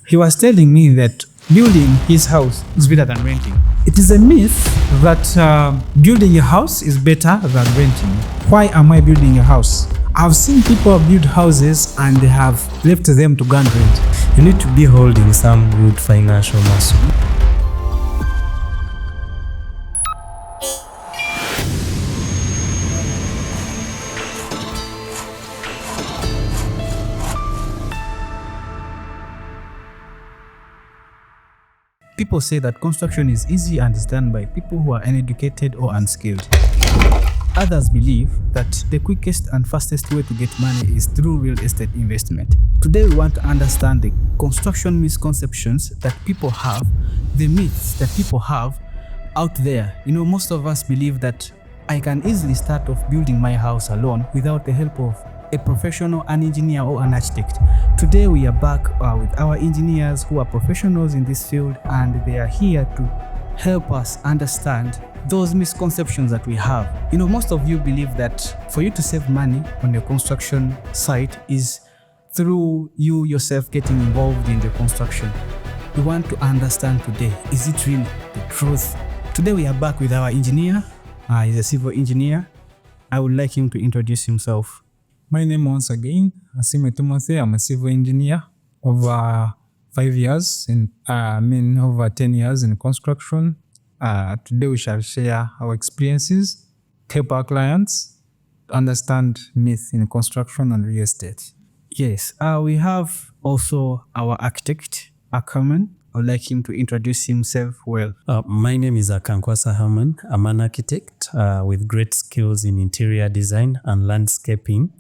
He was telling me that building his house is better than renting. It is a myth that building a house is better than renting. Why am I building a house? I've seen people build houses and they have left them to go and rent. You need to be holding some good financial muscle. People say that construction is easy and is done by people who are uneducated or unskilled. Others believe that the quickest and fastest way to get money is through real estate investment. Today we want to understand the construction misconceptions that people have, the myths that people have out there. Most of us believe that I can easily start off building my house alone without the help of a professional, an engineer or an architect. Today we are back with our engineers who are professionals in this field, and they are here to help us understand those misconceptions that we have. Most of you believe that for you to save money on your construction site is through you yourself getting involved in the construction. We want to understand today, is it really the truth? Today we are back with our engineer. He's a civil engineer. I would like him to introduce himself. My name once again, Asime Timothy. I'm a civil engineer over 5 years over 10 years in construction. Today we shall share our experiences, help our clients understand myths in construction and real estate. Yes, we have also our architect, Akaman. I would like him to introduce himself well. My name is Akankwasa Herman. I'm an architect with great skills in interior design and landscaping,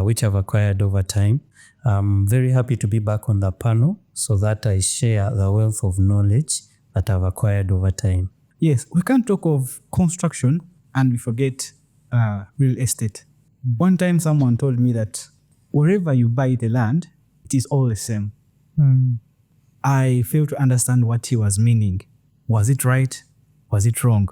which I've acquired over time. I'm very happy to be back on the panel so that I share the wealth of knowledge that I've acquired over time. Yes, we can't talk of construction and we forget real estate. One time someone told me that wherever you buy the land, it is all the same. I failed to understand what he was meaning. Was it right? Was it wrong?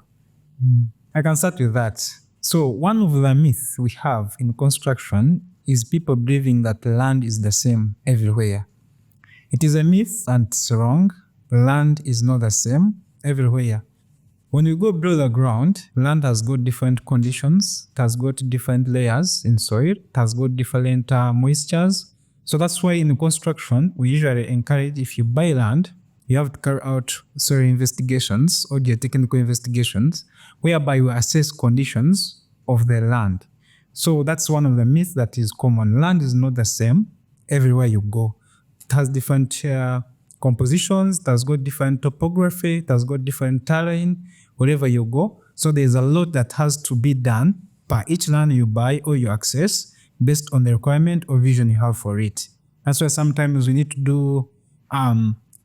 I can start with that. So one of the myths we have in construction is people believing that land is the same everywhere. It is a myth and it's wrong. Land is not the same everywhere. When you go below the ground, land has got different conditions. It has got different layers in soil. It has got different moistures. So that's why in construction, we usually encourage, if you buy land, you have to carry out soil investigations or geotechnical investigations, whereby you assess conditions of the land. So that's one of the myths that is common. Land is not the same everywhere you go. It has different compositions, it has got different topography, it has got different terrain, wherever you go. So there's a lot that has to be done per each land you buy or you access, based on the requirement or vision you have for it. That's why sometimes we need to do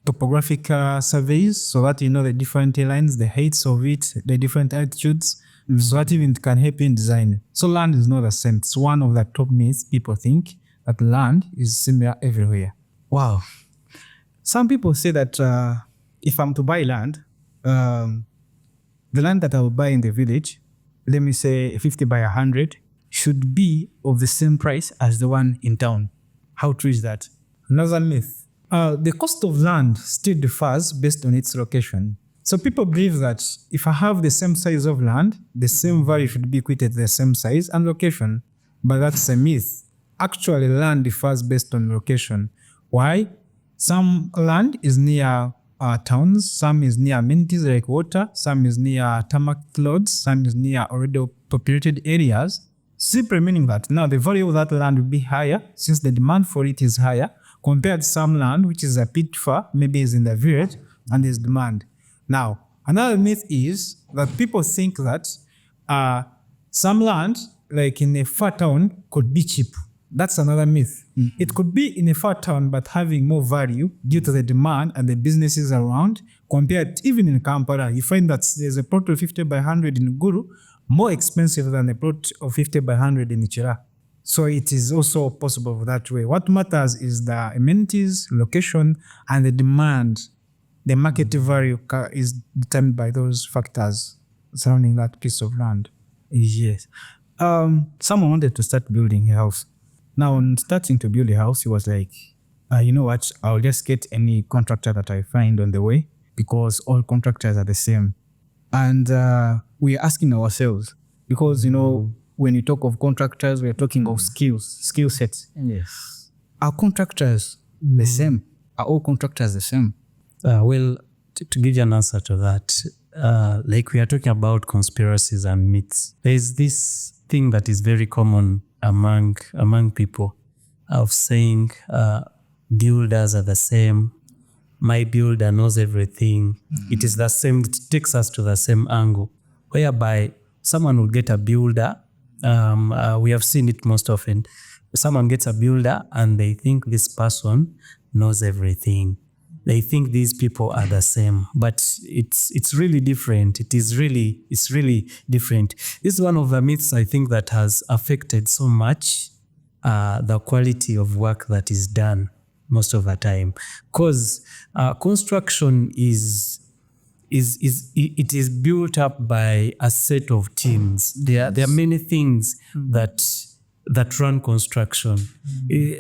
topographic surveys so that you know the different lines, the heights of it, the different altitudes, so that even it can help you in design. So land is not the same. It's one of the top myths. People think that land is similar everywhere. Wow. Some people say that if I'm to buy land, the land that I will buy in the village, let me say 50 by 100, should be of the same price as the one in town. How true is that? Another myth. The cost of land still differs based on its location. So people believe that if I have the same size of land, the same value should be equated to the same size and location. But that's a myth. Actually, land differs based on location. Why? Some land is near towns, some is near amenities like water, some is near tarmac roads, some is near already populated areas. Simply meaning that now the value of that land will be higher since the demand for it is higher compared to some land which is a bit far, maybe is in the village and there's demand. Now, another myth is that people think that some land, like in a far town, could be cheap. That's another myth. It could be in a far town but having more value due to the demand and the businesses around compared even in Kampala. You find that there's a plot of 50 by 100 in Guru more expensive than a plot of 50 by 100 in Ichira. So it is also possible that way. What matters is the amenities, location, and the demand. The market value is determined by those factors surrounding that piece of land. Yes. Someone wanted to start building a house. Now, on starting to build a house, he was like, You know what? I'll just get any contractor that I find on the way because all contractors are the same. And we're asking ourselves because, when you talk of contractors, we're talking of skill sets. Yes. Are contractors the same? Are all contractors the same? Well, to give you an answer to that, like we are talking about conspiracies and myths, there is this thing that is very common among people of saying builders are the same. My builder knows everything. It is the same. It takes us to the same angle, whereby someone will get a builder. We have seen it most often. Someone gets a builder and they think this person knows everything. They think these people are the same, but it's really different. It's really different. This is one of the myths I think that has affected so much the quality of work that is done most of the time, because construction is built up by a set of teams. There are many things that run construction.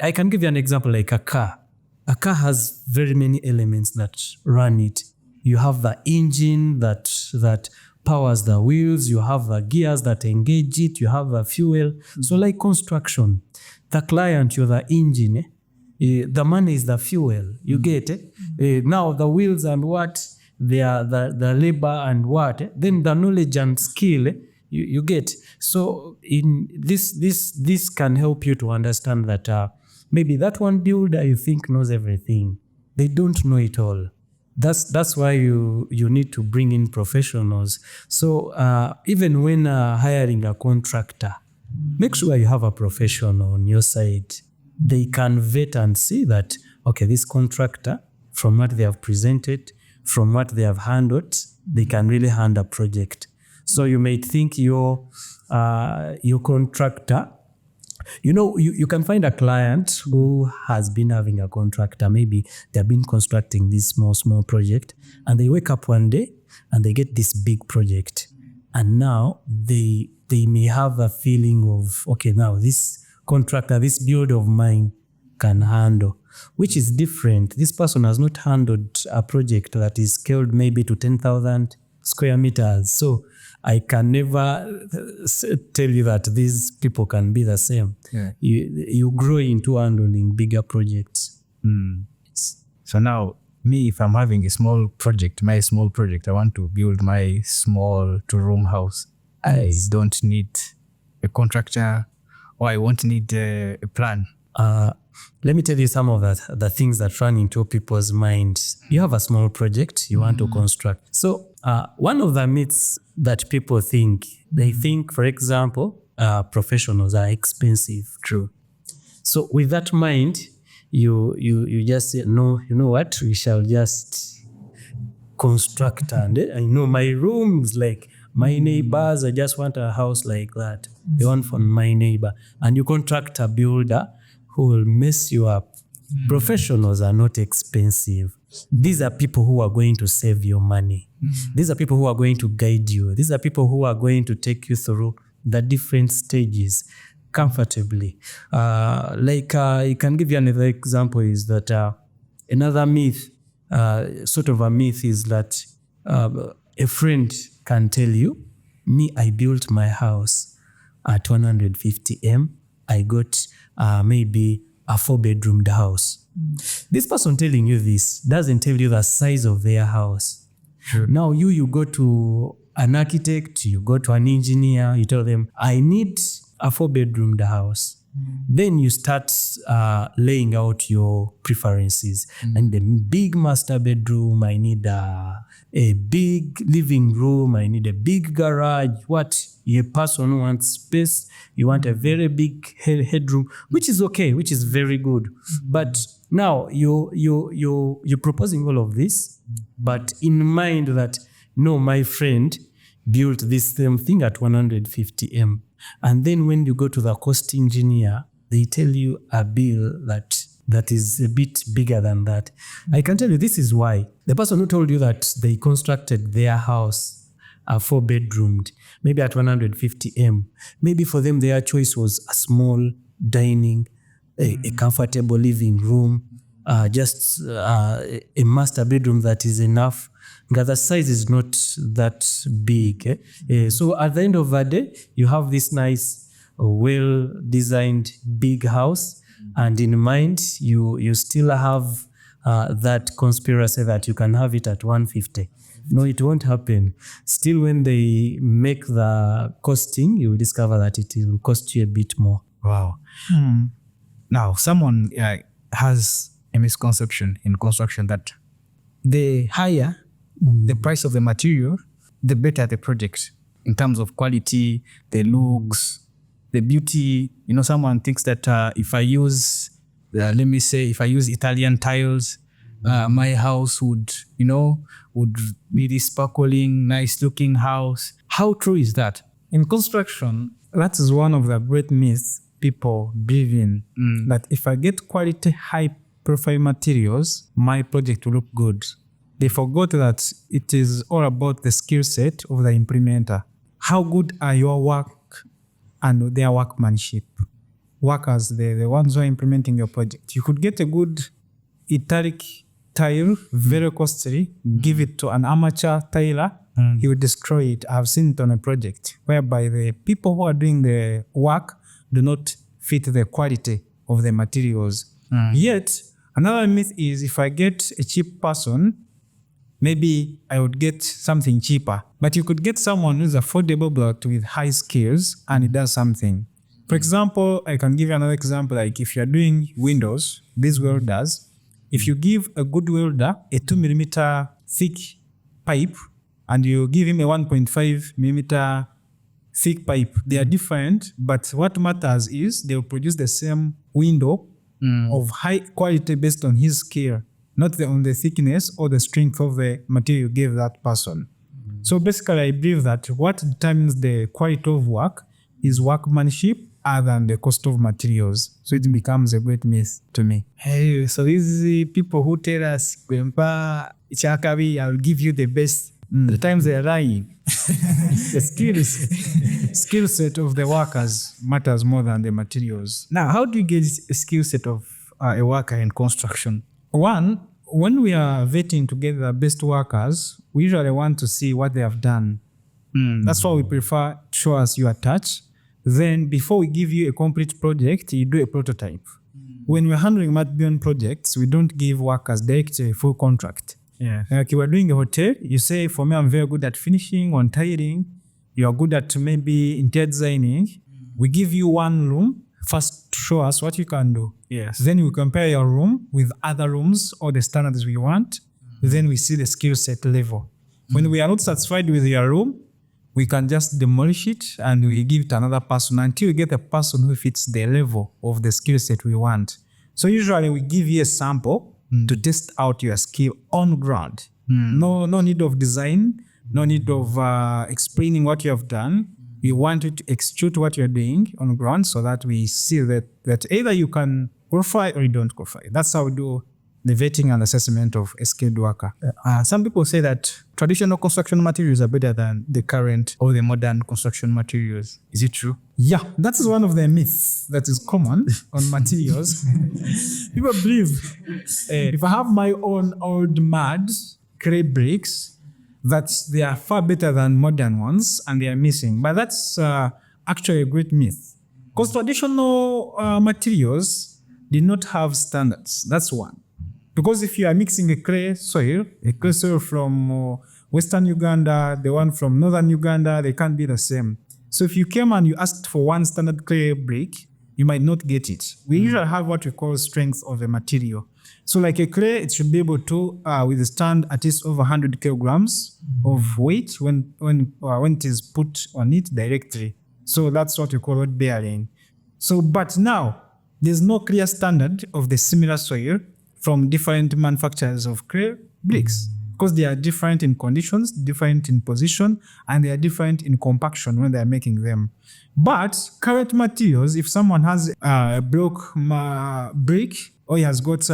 I can give you an example like a car. A car has very many elements that run it. You have the engine that powers the wheels. You have the gears that engage it. You have the fuel. So like construction, the client, you're the engine. The money is the fuel. You get it. Now the wheels and what they are the labor and what. Then the knowledge and skill. You get. So in this can help you to understand that maybe that one builder you think knows everything. They don't know it all. That's why you need to bring in professionals. So even when hiring a contractor, make sure you have a professional on your side. They can vet and see that, okay, this contractor, from what they have presented, from what they have handled, they can really handle a project. So you may think your contractor, you can find a client who has been having a contractor. Maybe they've been constructing this small project, and they wake up one day and they get this big project. And now they may have a feeling of, okay, now this contractor, this builder of mine can handle, which is different. This person has not handled a project that is scaled maybe to 10,000 square meters. So I can never tell you that these people can be the same. Yeah. You grow into handling bigger projects. So now, me, if I'm having a small project, I want to build my small two-room house. I don't need a contractor, or I won't need a plan. Let me tell you some of the things that run into people's minds. You have a small project you want to construct. So one of the myths that people think, they think, for example, professionals are expensive. True. So with that mind, you just say, no, you know what, we shall just construct. And my rooms, like my neighbors, I just want a house like that. They want from my neighbor. And you contract a builder who will mess you up. Professionals are not expensive. These are people who are going to save your money. These are people who are going to guide you. These are people who are going to take you through the different stages comfortably. I can give you another example is that another myth, sort of a myth, is that a friend can tell you, me, I built my house at 150 M. I got maybe a 4-bedroomed house. This person telling you this doesn't tell you the size of their house. Sure. Now you go to an architect, you go to an engineer, you tell them, I need a 4-bedroomed house. Then you start laying out your preferences. I need a big master bedroom. I need a big living room. I need a big garage. What? A person who wants space. You want a very big headroom, which is okay, which is very good. But now you're proposing all of this, but in mind that, no, my friend built this same thing at 150 M. And then when you go to the cost engineer, they tell you a bill that is a bit bigger than that. I can tell you this is why. The person who told you that they constructed their house 4-bedroomed, maybe at 150 M, maybe for them their choice was a small dining, a comfortable living room, just a master bedroom that is enough. The size is not that big. So at the end of the day, you have this nice, well-designed big house, and in mind, you still have that conspiracy that you can have it at 150. No, it won't happen. Still, when they make the costing, you will discover that it will cost you a bit more. Wow. Now, someone has a misconception in construction that the higher the price of the material, the better the project in terms of quality, the looks, the beauty. Someone thinks that if I use, if I use Italian tiles, my house would be this sparkling, nice looking house. How true is that? In construction, that is one of the great myths people believe in, that if I get quality, high profile materials, my project will look good. They forgot that it is all about the skill set of the implementer. How good are your work and their workmanship? Workers, the ones who are implementing your project. You could get a good italic tile, very costly, give it to an amateur tiler, he will destroy it. I've seen it on a project whereby the people who are doing the work do not fit the quality of the materials. Yet, another myth is if I get a cheap person, maybe I would get something cheaper. But you could get someone who's affordable but with high skills and it does something. For example, I can give you another example. Like if you're doing windows, these welders, if you give a good welder a 2mm thick pipe and you give him a 1.5mm thick pipe, they are different, but what matters is they will produce the same window of high quality based on his skill, not on the thickness or the strength of the material you gave that person. So basically, I believe that what determines the quality of work is workmanship other than the cost of materials. So it becomes a great myth to me. Hey, so these people who tell us, Grandpa, Chakabi, I'll give you the best. The times they are lying. The skill set of the workers matters more than the materials. Now, how do you get a skill set of a worker in construction? One, when we are vetting to get the best workers, we usually want to see what they have done. That's why we prefer show us your touch. Then before we give you a complete project, you do a prototype. When we're handling multi-billion projects, we don't give workers direct a full contract. Yeah. Like you are doing a hotel, you say, for me, I'm very good at finishing, on tiling. You are good at maybe interior designing. We give you one room, first show us what you can do. Yes. Then we compare your room with other rooms or the standards we want. Then we see the skill set level. When we are not satisfied with your room, we can just demolish it and we give it to another person until we get a person who fits the level of the skill set we want. So usually we give you a sample to test out your skill on ground. No need of design, no need of explaining what you have done. We want you to execute what you're doing on ground so that we see that either you can qualify or you don't qualify. That's how we do the vetting and assessment of a skilled worker. Some people say that traditional construction materials are better than the current or the modern construction materials. Is it true? Yeah, that is one of the myths that is common on materials. People believe if I have my own old mud clay bricks, that they are far better than modern ones and they are missing. But that's actually a great myth. Because traditional materials did not have standards. That's one. Because if you are mixing a clay soil from Western Uganda, the one from Northern Uganda, they can't be the same. So if you came and you asked for one standard clay brick, you might not get it. We usually have what we call strength of the material. So like a clay, it should be able to withstand at least over 100 kilograms of weight when it is put on it directly. So that's what we call load bearing. So, but now, there's no clear standard of the similar soil from different manufacturers of clay bricks because they are different in conditions, different in position, and they are different in compaction when they are making them. But current materials, if someone has a block brick or he has got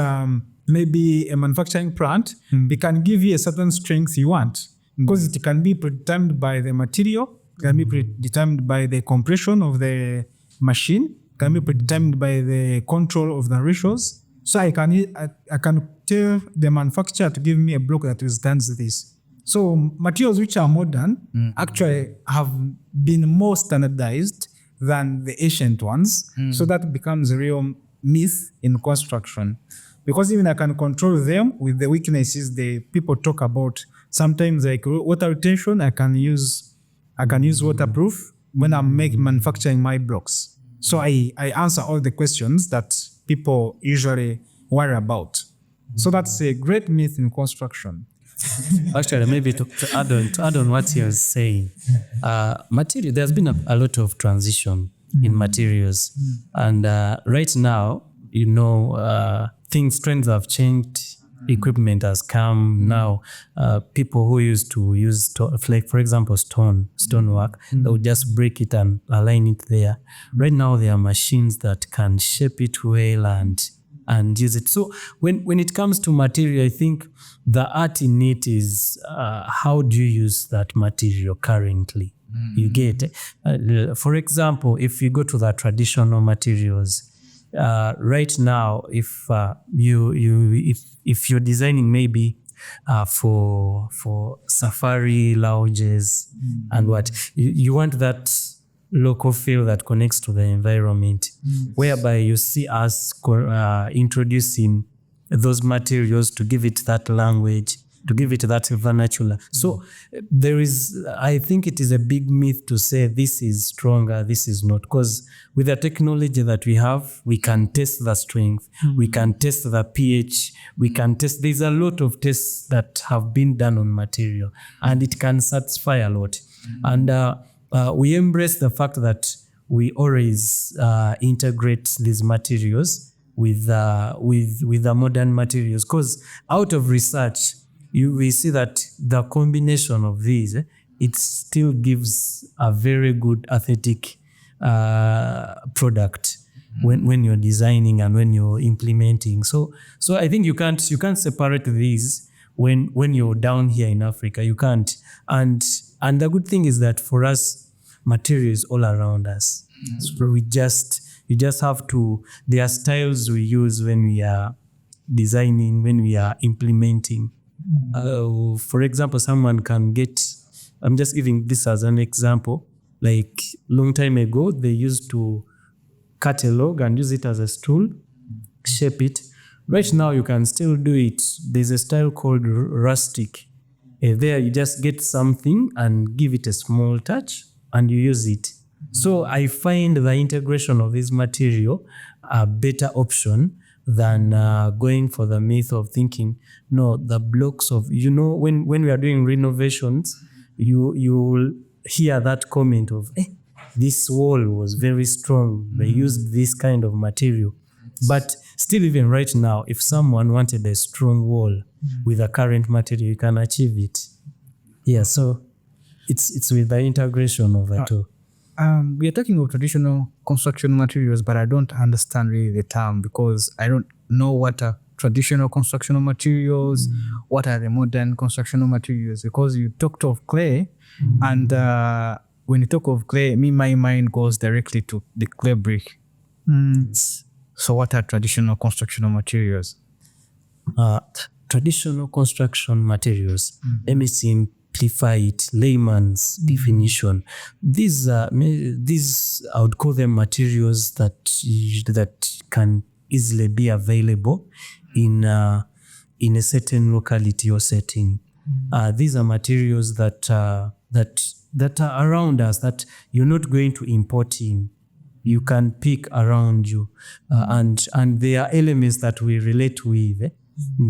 maybe a manufacturing plant, they can give you a certain strength you want because it can be predetermined by the material, can be predetermined by the compression of the machine, can be predetermined by the control of the ratios. So I can tell the manufacturer to give me a block that withstands this. So materials which are modern actually have been more standardized than the ancient ones. So that becomes a real myth in construction. Because even I can control them with the weaknesses the people talk about. Sometimes like water retention, I can use waterproof when I'm manufacturing my blocks. So I answer all the questions that people usually worry about. So that's a great myth in construction. Actually, maybe to add on what you're saying, material. There's been a lot of transition in materials, and right now, trends have changed. Equipment has come now. People who used to use like for example stonework, they would just break it and align it there. Right now, there are machines that can shape it well and use it. So when it comes to material, I think the art in it is how do you use that material currently? You get for example, if you go to the traditional materials, right now, if you're designing maybe for safari lounges and what you want that local feel that connects to the environment, whereby you see us introducing those materials to give it that language, to give it that vernacular. So I think it is a big myth to say this is stronger, this is not, because with the technology that we have, we can test the strength, we can test the pH, there's a lot of tests that have been done on material, and it can satisfy a lot. And we embrace the fact that we always integrate these materials with the modern materials, because out of research, we see that the combination of these, it still gives a very good aesthetic product when you're designing and when you're implementing. So I think you can't separate these when you're down here in Africa. You can't. And the good thing is that for us, material is all around us. So you just have to, there are styles we use when we are designing, when we are implementing. For example, someone can get, I'm just giving this as an example, like long time ago, they used to cut a log and use it as a stool, shape it. Right now, you can still do it. There's a style called rustic. There, you just get something and give it a small touch and you use it. So I find the integration of this material a better option than going for the myth of thinking, no, the blocks of, when we are doing renovations, you will hear that comment of, this wall was very strong. They used this kind of material. But still, even right now, if someone wanted a strong wall with a current material, you can achieve it. Yeah, so it's with the integration of it all. We are talking of traditional construction materials, but I don't understand really the term because I don't know what are traditional construction materials, what are the modern construction materials, because you talked of clay, and when you talk of clay, my mind goes directly to the clay brick. So what are traditional construction materials? Traditional construction materials, let me simplify it, layman's definition. These I would call them materials that can easily be available in a certain locality or setting. These are materials that are around us, that you're not going to import in. You can pick around you, and there are elements that we relate with.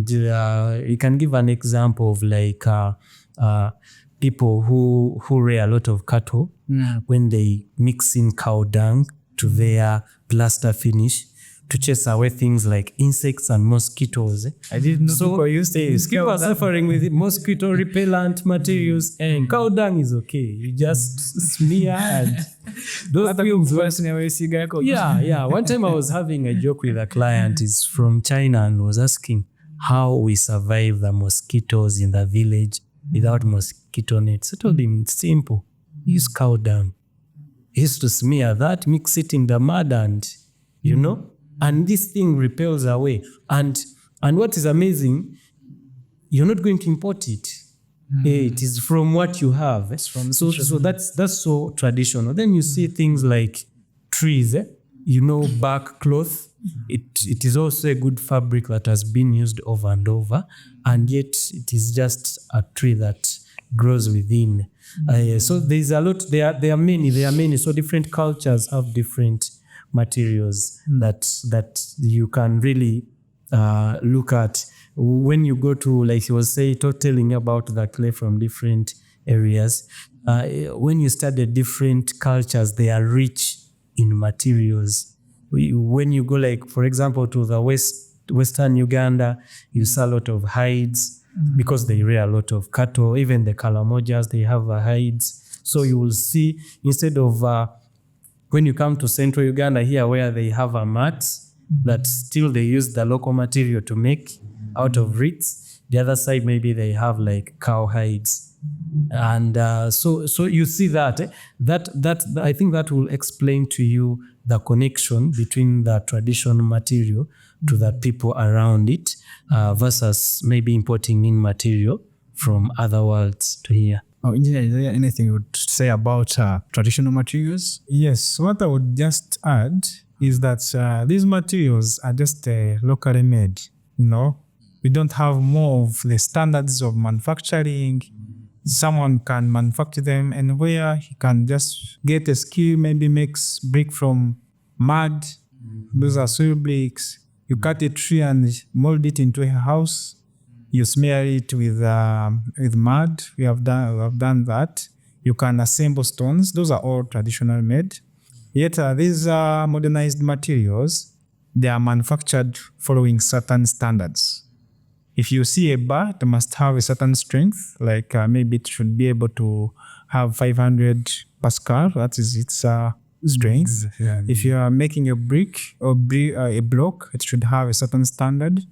You can give an example of like people who rear a lot of cattle, when they mix in cow dung to their plaster finish to chase away things like insects and mosquitoes. I didn't know people used to use people are suffering with mosquito repellent materials, and cow dung is okay. You just smear and those things. Yeah. One time I was having a joke with a client is from China and was asking how we survive the mosquitoes in the village without mosquito nets. I told him it's simple. Use cow dung. He used to smear that, mix it in the mud, and and this thing repels away. And what is amazing, you're not going to import it. It is from what you have. So that's so traditional. Then you see things like trees, bark cloth. It is also a good fabric that has been used over and over, and yet it is just a tree that grows within. So there's a lot. There are many. So different cultures have different materials that you can really look at when you go to, like he was telling about the clay from different areas. When you study different cultures, they are rich in materials. When you go, like, for example, to the western Uganda, you see a lot of hides because they rear a lot of cattle. Even the Kalamojas, they have hides. So you will see, instead of when you come to central Uganda here, where they have a mat that still they use the local material to make out of reeds, the other side maybe they have like cow hides. And so you see that I think that will explain to you the connection between the traditional material to the people around it versus maybe importing in material from other worlds to here. Oh, Engineer, is there anything you would say about traditional materials? Yes, what I would just add is that these materials are just locally made. We don't have more of the standards of manufacturing. Someone can manufacture them anywhere. He can just get a skill, maybe makes brick from mud. Those are soil bricks. You cut a tree and mold it into a house. You smear it with mud. We have done that. You can assemble stones. Those are all traditional made. Yet these modernized materials, they are manufactured following certain standards. If you see a bar, it must have a certain strength, like maybe it should be able to have 500 Pascal, that is its strength. If you are making a brick or a block, it should have a certain standard.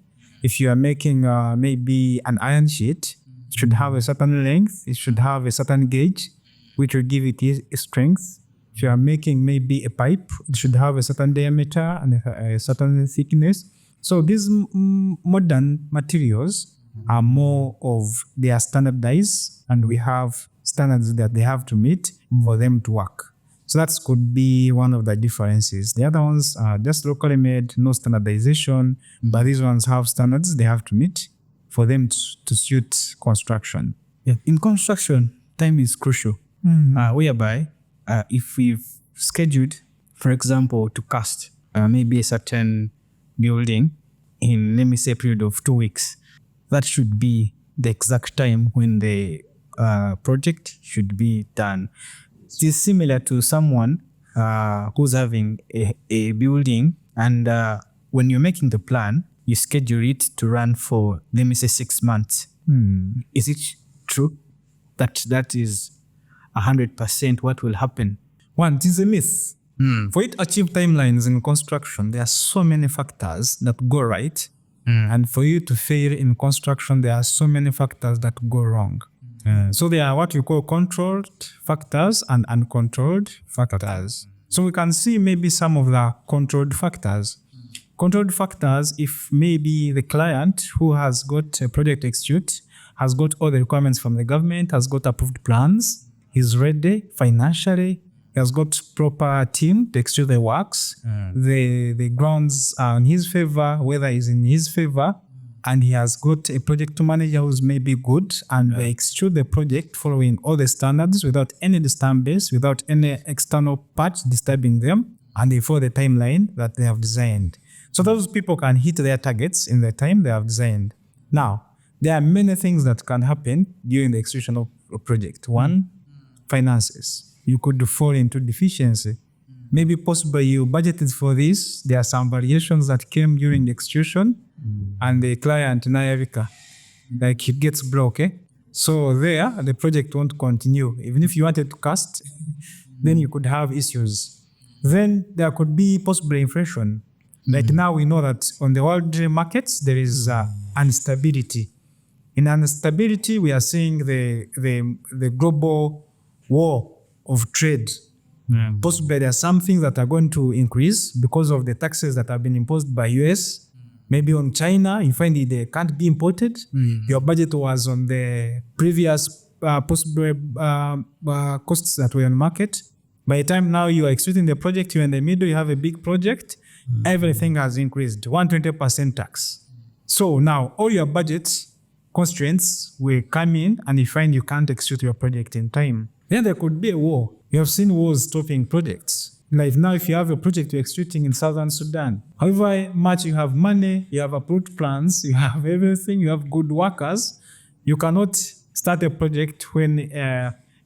If you are making maybe an iron sheet, it should have a certain length, it should have a certain gauge, which will give it a strength. If you are making maybe a pipe, it should have a certain diameter and a certain thickness. So these modern materials are more of, they are standardized, and we have standards that they have to meet for them to work. So that could be one of the differences. The other ones are just locally made, no standardization, but these ones have standards they have to meet for them to suit construction. Yeah. In construction, time is crucial, whereby if we've scheduled, for example, to cast maybe a certain building in, let me say, a period of 2 weeks, that should be the exact time when the project should be done. It is similar to someone who's having a building, and when you're making the plan, you schedule it to run for, let me say, 6 months. Is it true that is 100% what will happen? One, it is a myth. For it to achieve timelines in construction, there are so many factors that go right. And for you to fail in construction, there are so many factors that go wrong. So there are what we call controlled factors and uncontrolled factors. So we can see maybe some of the controlled factors. Controlled factors, if maybe the client who has got a project execute, has got all the requirements from the government, has got approved plans, he's ready financially, he has got proper team to execute the works. The grounds are in his favor, weather is in his favor, and he has got a project manager who's maybe good, and they execute the project following all the standards without any disturbance, without any external patch disturbing them, and they follow the timeline that they have designed. So those people can hit their targets in the time they have designed. Now, there are many things that can happen during the execution of a project. One, finances. You could fall into deficiency. Maybe possibly you budgeted for this. There are some variations that came during the execution, and the client, like it gets broke. So there, the project won't continue. Even if you wanted to cast, then you could have issues. Then there could be possibly inflation. Like now we know that on the world markets, there is instability. In instability, we are seeing the global war of trade Possibly there are some things that are going to increase because of the taxes that have been imposed by US. Maybe on China, you find it they can't be imported. Your budget was on the previous possible costs that were on market. By the time now you are executing the project, you're in the middle, you have a big project, everything has increased, 120% tax. So now all your budgets constraints will come in and you find you can't execute your project in time. Then there could be a war. You have seen wars stopping projects. Like now, if you have a project you're executing in Southern Sudan, however much you have money, you have approved plans, you have everything, you have good workers, you cannot start a project when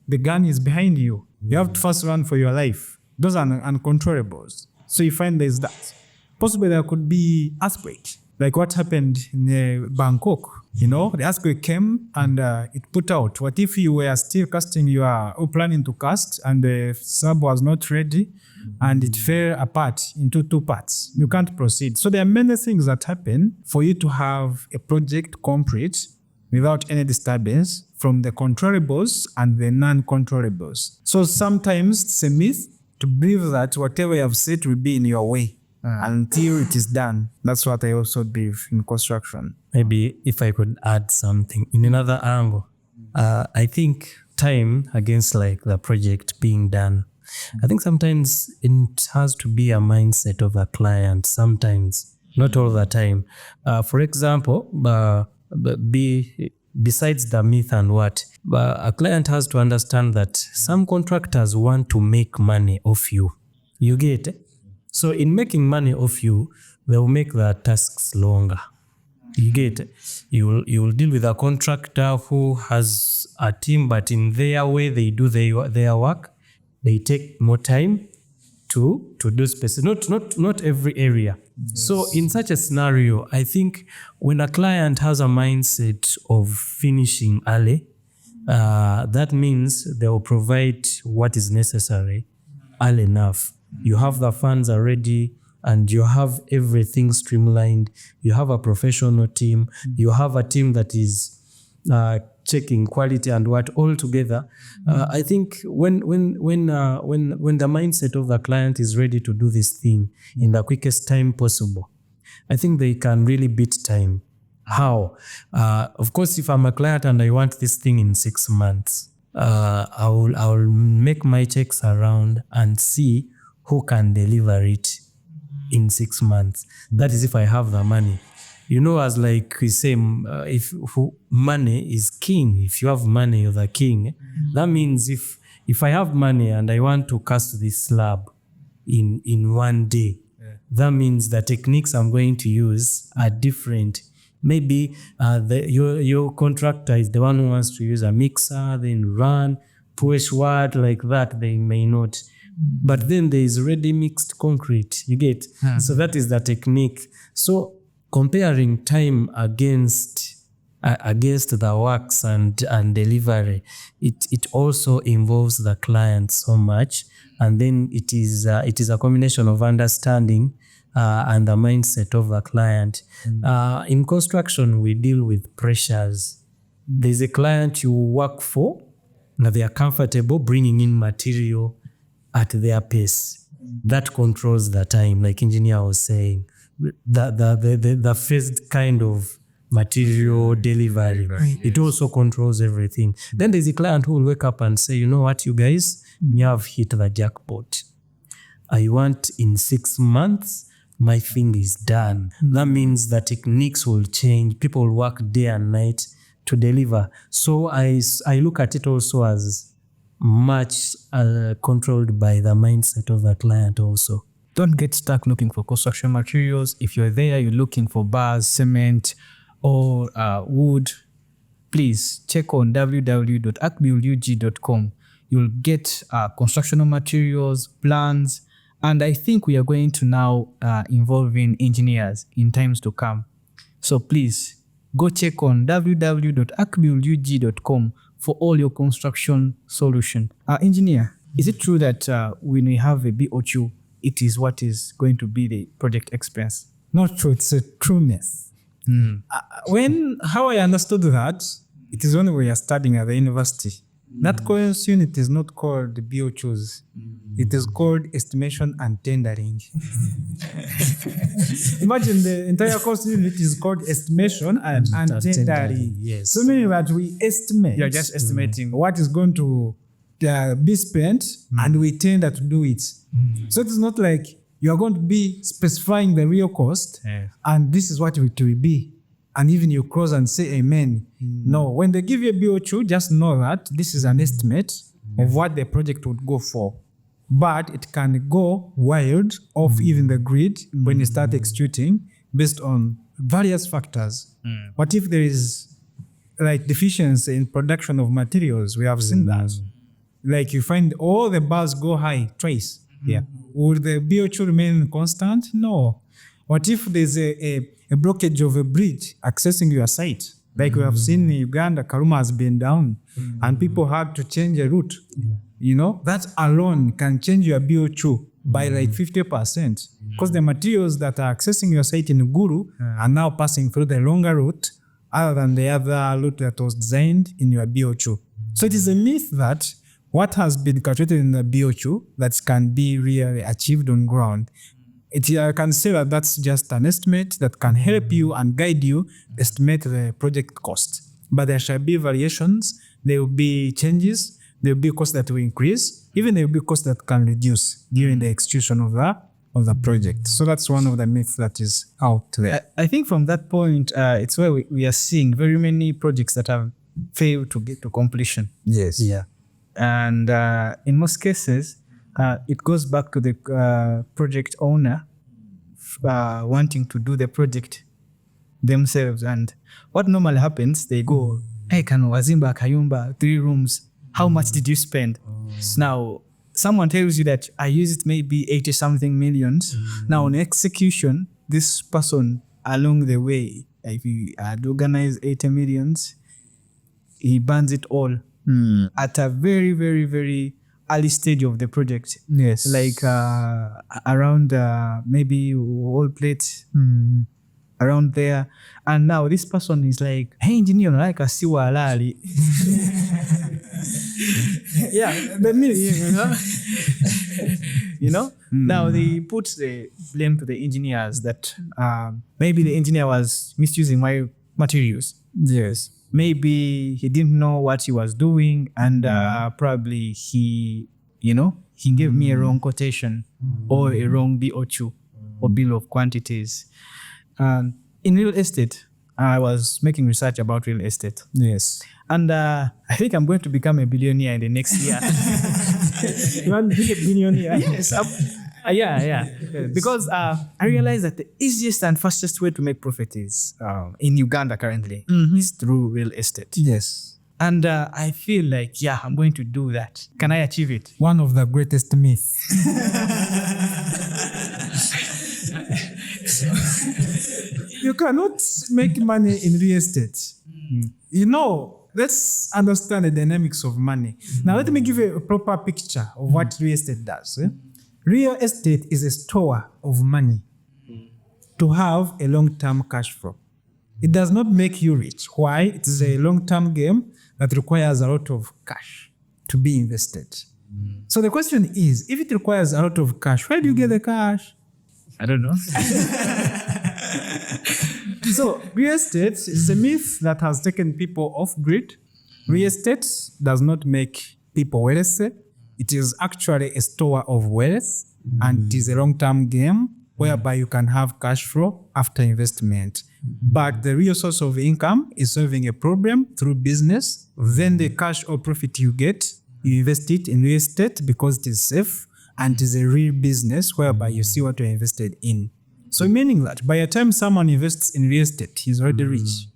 the gun is behind you. You have to first run for your life. Those are uncontrollables. So you find there's that. Possibly there could be earthquake, like what happened in Bangkok. You know, the earthquake came and it put out. What if you were still casting or planning to cast and the slab was not ready and it fell apart into two parts? You can't proceed. So there are many things that happen for you to have a project complete without any disturbance from the controllables and the non-controllables. So sometimes it's a myth to believe that whatever you have said will be in your way until it is done. That's what I also believe in construction. Maybe if I could add something in another angle, I think time against like the project being done. I think sometimes it has to be a mindset of a client. Sometimes, not all the time. For example, besides the myth and what, a client has to understand that some contractors want to make money off you. You get it? So in making money off you, they will make the tasks longer. You get it? You will deal with a contractor who has a team, but in their way they do their work. They take more time to do specific, not every area. Yes. So in such a scenario, I think when a client has a mindset of finishing early, that means they will provide what is necessary early enough. You have the funds already and you have everything streamlined. You have a professional team. You have a team that is checking quality and what all together. I think when the mindset of the client is ready to do this thing in the quickest time possible, I think they can really beat time. How? Of course, if I'm a client and I want this thing in 6 months, I'll make my checks around and see who can deliver it in 6 months. That is if I have the money. You know, as like we say, money is king. If you have money, you're the king. That means if I have money and I want to cast this slab in 1 day, that means the techniques I'm going to use are different. Maybe your contractor is the one who wants to use a mixer, then run, push what like that. They may not. But then there is ready mixed concrete. You get? So that is the technique. So comparing time against the works and delivery, it also involves the client so much. And then it is a combination of understanding and the mindset of the client. In construction, we deal with pressures. There's a client you work for, now they are comfortable bringing in material at their pace. That controls the time, like engineer was saying. The first kind of material delivery, it also controls everything. Then there's a client who will wake up and say, you know what, you guys, you have hit the jackpot. I want in 6 months, my thing is done. That means the techniques will change. People will work day and night to deliver. So I look at it also as much controlled by the mindset of the client also. Don't get stuck looking for construction materials. If you're there, you're looking for bars, cement, or wood, please check on www.akbilug.com. You'll get constructional materials, plans, and I think we are going to now involving engineers in times to come. So please go check on www.akbilug.com for all your construction solution. Engineer, is it true that when we have a BOQ, it is what is going to be the project expense? Not true. It's a true myth. How I understood that, it is when we are studying at the university. That cost unit is not called BOQs. It is called estimation and tendering. Imagine the entire cost unit is called estimation and tendering. Yes. So meaning that we estimate. You're just estimating. What is going to be spent and we tender to do it. So it's not like you are going to be specifying the real cost and this is what it will be. And even you close and say amen. No, when they give you a BOQ, just know that this is an estimate of what the project would go for. But it can go wild off even the grid when you start executing based on various factors. What if there is like deficiency in production of materials? We have seen that. Like you find all the bars go high twice. Will the BOQ remain constant? No. What if there's a blockage of a bridge accessing your site? Like we have seen in Uganda, Karuma has been down and people had to change a route. You know, that alone can change your BOQ by like 50% because the materials that are accessing your site in Guru are now passing through the longer route other than the other route that was designed in your BOQ. So it is a myth that what has been calculated in the BOQ that can be really achieved on ground. I can say that that's just an estimate that can help you and guide you estimate the project cost. But there shall be variations, there will be changes, there will be costs that will increase, even there will be costs that can reduce during the execution of the project. So that's one of the myths that is out there. I think from that point, it's where we are seeing very many projects that have failed to get to completion. Yes. Yeah. And in most cases, it goes back to the project owner wanting to do the project themselves. And what normally happens, they go, hey, Kano Wazimba Kayumba, 3 rooms. How much did you spend? Now, someone tells you that I used maybe 80 something millions. Now, on execution, this person along the way, if he had organized 80 millions, he burns it all at a very, very, very early stage of the project. Yes. Like around maybe whole plate around there. And now this person is like, hey, engineer, like a siwa halali. Yeah, the meaning, you know? Now they put the blame to the engineers that maybe the engineer was misusing my materials. Yes. Maybe he didn't know what he was doing and probably he gave me a wrong quotation or a wrong BOQ or bill of quantities. In real estate, I was making research about real estate. Yes. And I think I'm going to become a billionaire in the next year. You want to be a billionaire? Yes. Yeah. Because I realized that the easiest and fastest way to make profit is in Uganda currently is through real estate. Yes. And I feel like, I'm going to do that. Can I achieve it? One of the greatest myths. You cannot make money in real estate. You know, let's understand the dynamics of money. Now, let me give you a proper picture of what real estate does. Real estate is a store of money to have a long-term cash flow. It does not make you rich. Why? It is a long-term game that requires a lot of cash to be invested. So the question is, if it requires a lot of cash, where do you get the cash? I don't know. So real estate is a myth that has taken people off grid. Real estate does not make people wealthy. It is actually a store of wealth and it is a long-term game whereby you can have cash flow after investment. But the real source of income is solving a problem through business. Then the cash or profit you get, you invest it in real estate because it is safe and it is a real business whereby you see what you invested in. So meaning that by the time someone invests in real estate, he's already rich.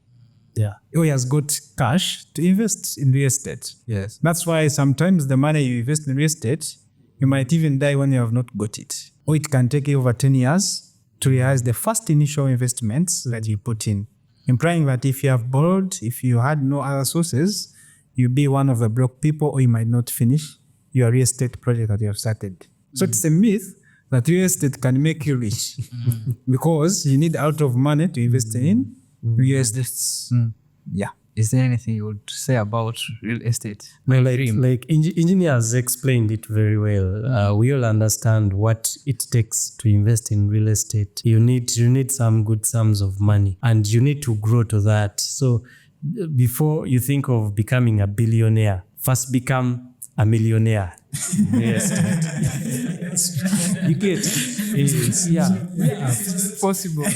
Yeah. He has got cash to invest in real estate. Yes. That's why sometimes the money you invest in real estate, you might even die when you have not got it. Or it can take you over 10 years to realize the first initial investments that you put in. Implying that if you have borrowed, if you had no other sources, you'll be one of the broke people or you might not finish your real estate project that you have started. So it's a myth that real estate can make you rich because you need a lot of money to invest in real estate. Yeah. Is there anything you would say about real estate? No, like engineers explained it very well. We all understand what it takes to invest in real estate. You need some good sums of money, and you need to grow to that. So before you think of becoming a billionaire, first become a millionaire. Yes, you get Possible.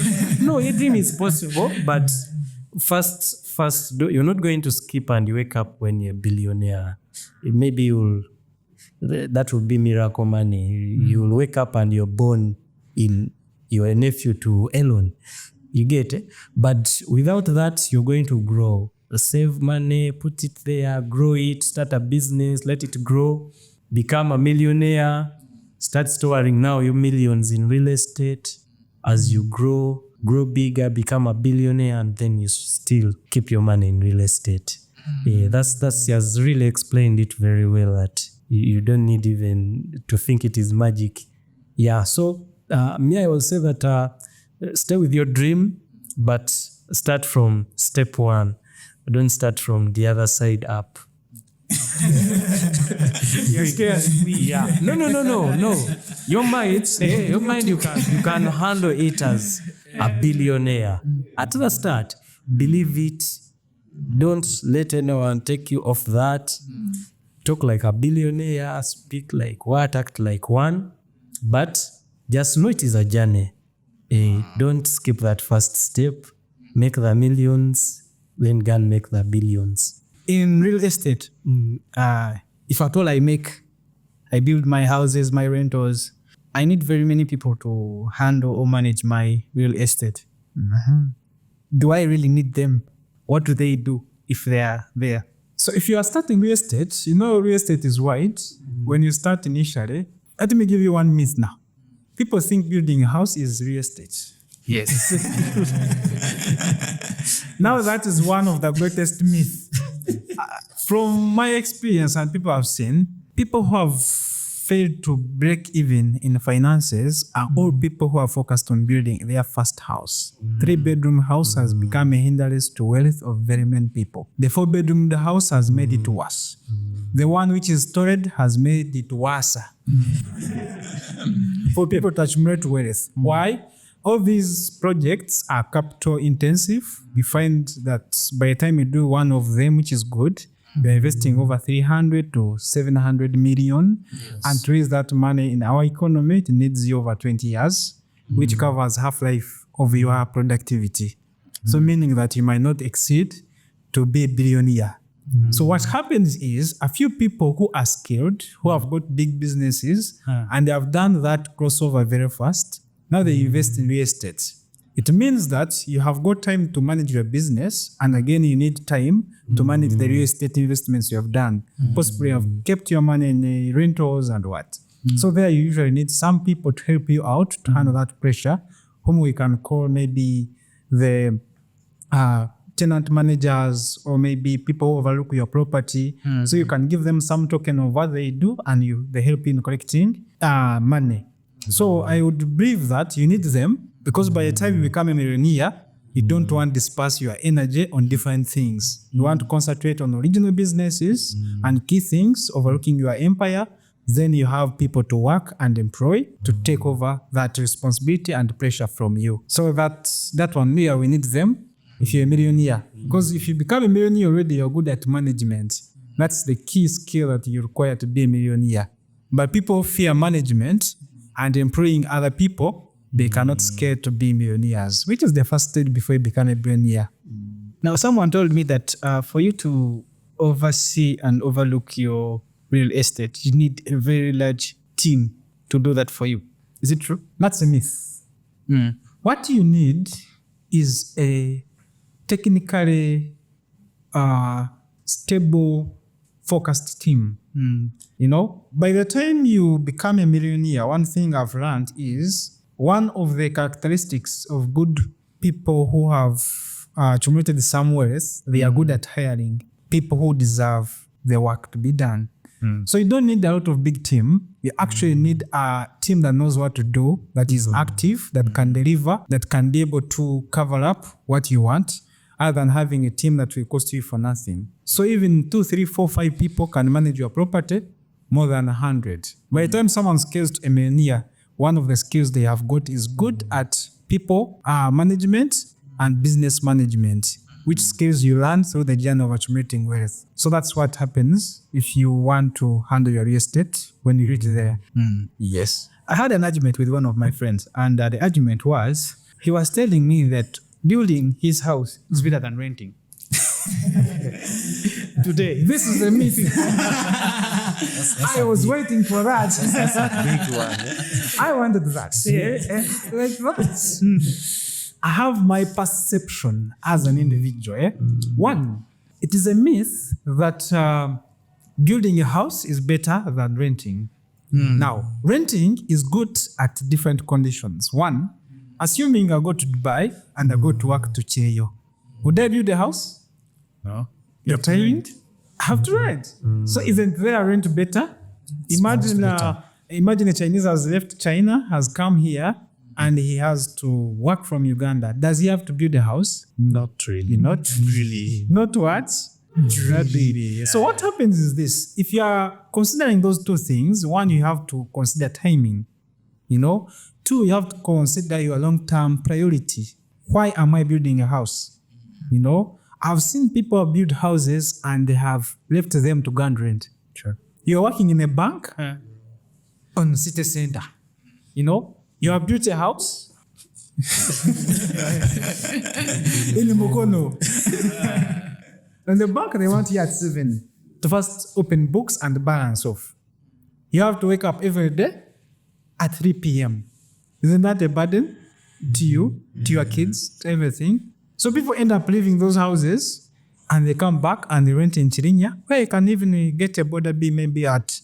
No, your dream is possible, but first you're not going to skip and you wake up when you're a billionaire. Maybe that will be miracle money. You'll wake up and you're born in you're a nephew to Elon. You get it? But without that, you're going to grow. Save money, put it there, grow it, start a business, let it grow, become a millionaire, start storing now your millions in real estate. As you grow bigger, become a billionaire, and then you still keep your money in real estate. Yeah, that's he has really explained it very well that you don't need even to think it is magic. Yeah, so me, I will say that stay with your dream, but start from step one. Don't start from the other side up. Yeah. No. Your mind, you can handle it as a billionaire. At the start, believe it. Don't let anyone take you off that. Talk like a billionaire, speak like what, act like one. But just know it is a journey. Don't skip that first step. Make the millions, then go and make the billions. In real estate, if at all I build my houses, my rentals, I need very many people to handle or manage my real estate. Do I really need them? What do they do if they are there? So if you are starting real estate, real estate is wide. When you start initially, let me give you one myth now. People think building a house is real estate. Yes. Now that is one of the greatest myths. From my experience and people I've seen, people who have failed to break even in finances are all people who are focused on building their first house. 3-bedroom house has become a hindrance to wealth of very many people. The 4-bedroom house has made it worse. The one which is stored has made it worse for people to accumulate wealth. Why? All these projects are capital intensive. We find that by the time you do one of them, which is good, you're investing over 300 to 700 million. Yes. And to raise that money in our economy, it needs you over 20 years, which covers half-life of your productivity. So meaning that you might not exceed to be a billionaire. So what happens is a few people who are skilled, who have got big businesses, and they have done that crossover very fast. Now they invest in real estate. It means that you have got time to manage your business, and again, you need time to manage the real estate investments you have done. Possibly you have kept your money in the rentals and what. So there you usually need some people to help you out to handle that pressure, whom we can call maybe the tenant managers, or maybe people who overlook your property. So you can give them some token of what they do, and they help you in collecting money. So I would believe that you need them, because by the time you become a millionaire, you don't want to disperse your energy on different things. You want to concentrate on original businesses and key things, overlooking your empire. Then you have people to work and employ to take over that responsibility and pressure from you. So that one here, we need them if you're a millionaire. Because if you become a millionaire already, you're good at management. That's the key skill that you require to be a millionaire. But people fear management and employing other people. They cannot scale to be millionaires, which is the first stage before you become a billionaire. Now, someone told me that for you to oversee and overlook your real estate, you need a very large team to do that for you. Is it true? That's a myth. What you need is a technically stable, focused team. By the time you become a millionaire, one thing I've learned is one of the characteristics of good people who have accumulated some wealth, they are good at hiring people who deserve the work to be done. So you don't need a lot of big team. You actually need a team that knows what to do, that is active, that can deliver, that can be able to cover up what you want. other than having a team that will cost you for nothing. So even 2, 3, 4, 5 people can manage your property more than 100. By the time someone scales to a millionaire, one of the skills they have got is good at people management and business management, which skills you learn through the journey of accumulating wealth. So that's what happens if you want to handle your real estate when you reach there. Yes. I had an argument with one of my friends, and the argument was he was telling me that building his house is better than renting. Today, this is a myth. I was waiting for that. That's a big one. I wanted that. Like that. I have my perception as an individual. One, it is a myth that building a house is better than renting. Now, renting is good at different conditions. One, assuming I go to Dubai and I go to work to Cheyo, would I build a house? No. You're trained? I have to rent. So isn't their rent better? Imagine a Chinese has left China, has come here, and he has to work from Uganda. Does he have to build a house? Not really. Not really. Not what? Not really. Yeah. So what happens is this. If you are considering those two things, one, you have to consider timing. Two, you have to consider your long-term priority. Why am I building a house? I've seen people build houses and they have left them to go and rent. Sure. You're working in a bank on city center. You have built a house in Mukono. And the bank, they want you at 7 to first open books and balance off. You have to wake up every day at 3 p.m. Isn't that a burden to you, to your kids, to everything? So people end up leaving those houses and they come back and they rent in Chirinya, where you can even get a border B maybe at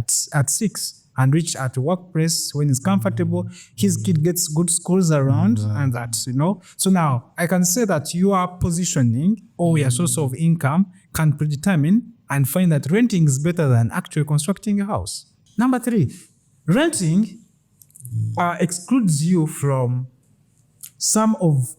6 and reach at workplace when it's comfortable. His kid gets good schools around and that, So now I can say that your positioning or your source of income can predetermine and find that renting is better than actually constructing a house. Number 3, renting excludes you from some of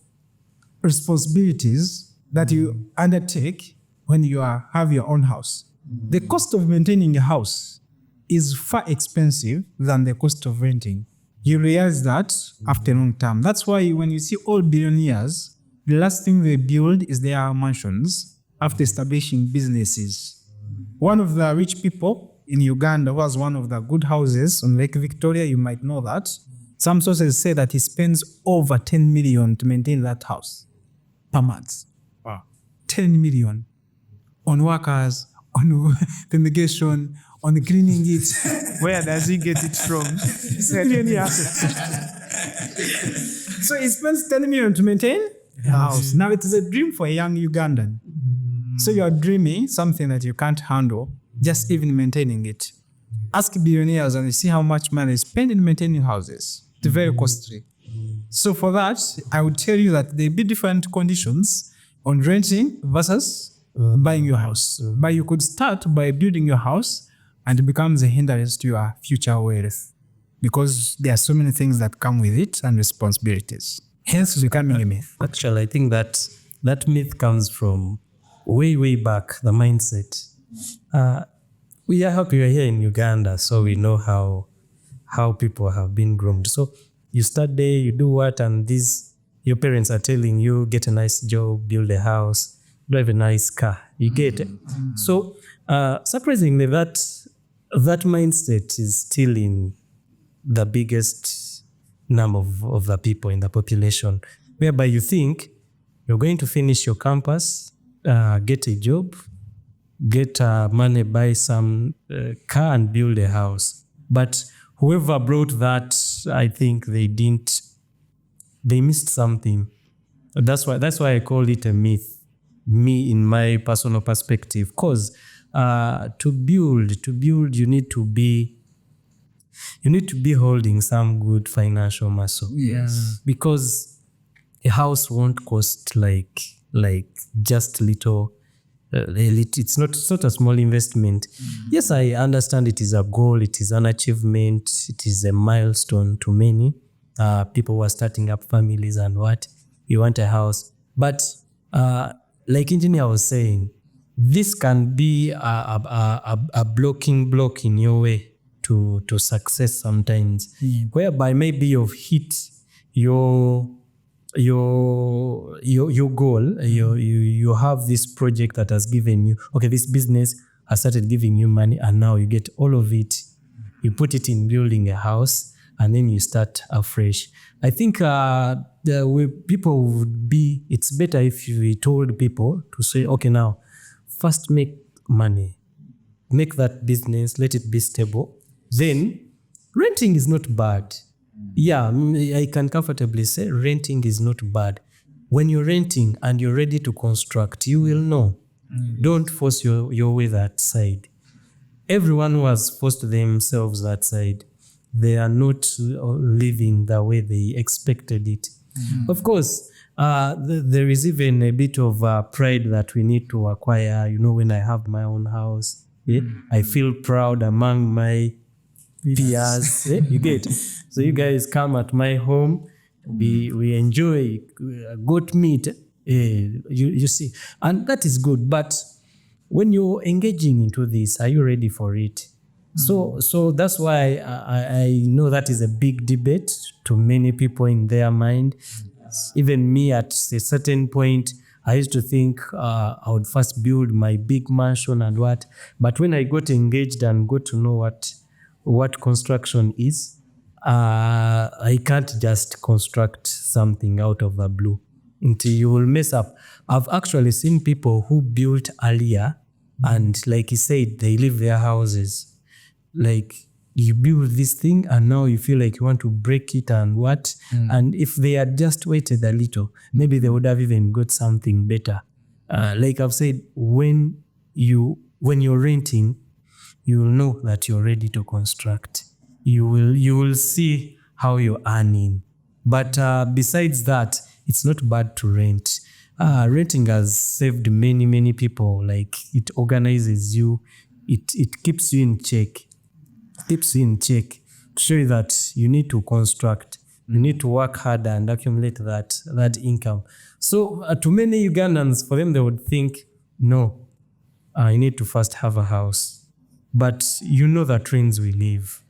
responsibilities that you undertake when you have your own house. The cost of maintaining a house is far expensive than the cost of renting. You realize that after a long time. That's why when you see all billionaires, the last thing they build is their mansions after establishing businesses. One of the rich people in Uganda was one of the good houses on Lake Victoria. You might know that. Some sources say that he spends over 10 million to maintain that house per month. Wow. 10 million on workers, on fumigation, on cleaning it. Where does he get it from? So he spends 10 million to maintain a house. Now it is a dream for a young Ugandan. So you are dreaming something that you can't handle, just even maintaining it. Ask billionaires and you see how much money they spend in maintaining houses. It's very costly. So for that, I would tell you that there be different conditions on renting versus buying your house. But you could start by building your house and it becomes a hindrance to your future wealth because there are so many things that come with it and responsibilities. Hence becoming a myth. Actually, I think that myth comes from way back, the mindset. We are happy we're here in Uganda, so we know how people have been groomed. So you start there, you do what, and your parents are telling you, get a nice job, build a house, drive a nice car. You get it. So surprisingly, that mindset is still in the biggest number of the people in the population, whereby you think you're going to finish your campus, get a job, get money, buy some car and build a house. But whoever brought that, I think they missed something. That's why I call it a myth, me in my personal perspective. Because to build, you need to be holding some good financial muscle. Yes. Because a house won't cost like just little. It's not a small investment. Yes, I understand it is a goal, it is an achievement, it is a milestone to many people who are starting up families and what you want a house. But like engineer was saying, this can be a blocking block in your way to success sometimes, whereby maybe you've hit your goal. You have this project that has given you, okay, this business has started giving you money, and now you get all of it, you put it in building a house, and then you start afresh. I think the way people would be, it's better if we told people to say, okay, now first make money, make that business, let it be stable. Then renting is not bad. Yeah, I can comfortably say renting is not bad. When you're renting and you're ready to construct, you will know. Don't force your way that side. Everyone who has forced themselves that side, they are not living the way they expected it. Of course, there is even a bit of pride that we need to acquire. You know, when I have my own house, I feel proud among my peers. You get? So you guys come at my home, we enjoy goat meat. You see, and that is good. But when you're engaging into this, are you ready for it? So that's why I know that is a big debate to many people in their mind. Even me, at a certain point, I used to think I would first build my big mansion and what. But when I got engaged and got to know what construction is, I can't just construct something out of the blue until you will mess up. I've actually seen people who built earlier, and like he said, they leave their houses. Like, you build this thing and now you feel like you want to break it and what. And if they had just waited a little, maybe they would have even got something better. Like I've said, when you're renting, you will know that you're ready to construct. You will see how you're earning. But besides that, it's not bad to rent. Renting has saved many people. Like, it organizes you. It keeps you in check. To show you that you need to construct. You need to work harder and accumulate that income. So to many Ugandans, for them, they would think, no, I need to first have a house. But you know the trends we live.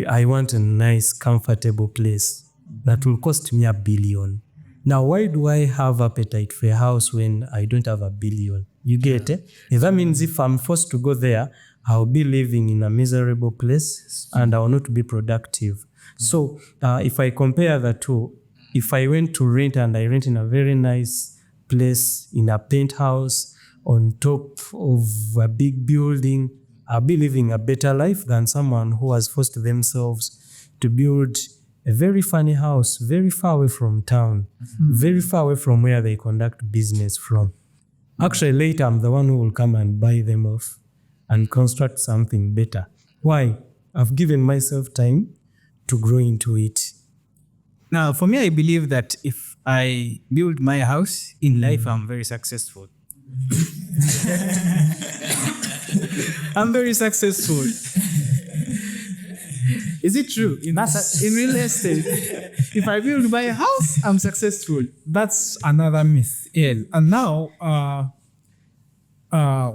I want a nice, comfortable place that will cost me $1 billion. Now, why do I have appetite for a house when I don't have $1 billion? You get it? That means if I'm forced to go there, I'll be living in a miserable place and I will not be productive. So if I compare the two, if I went to rent and I rent in a very nice place, in a penthouse, on top of a big building, I'll be living a better life than someone who has forced themselves to build a very funny house, very far away from town, very far away from where they conduct business from. Actually, later, I'm the one who will come and buy them off and construct something better. Why? I've given myself time to grow into it. Now, for me, I believe that if I build my house in life, I'm very successful. I'm very successful. Is it true? In real estate, if I build my house, I'm successful. That's another myth. Yeah. And now,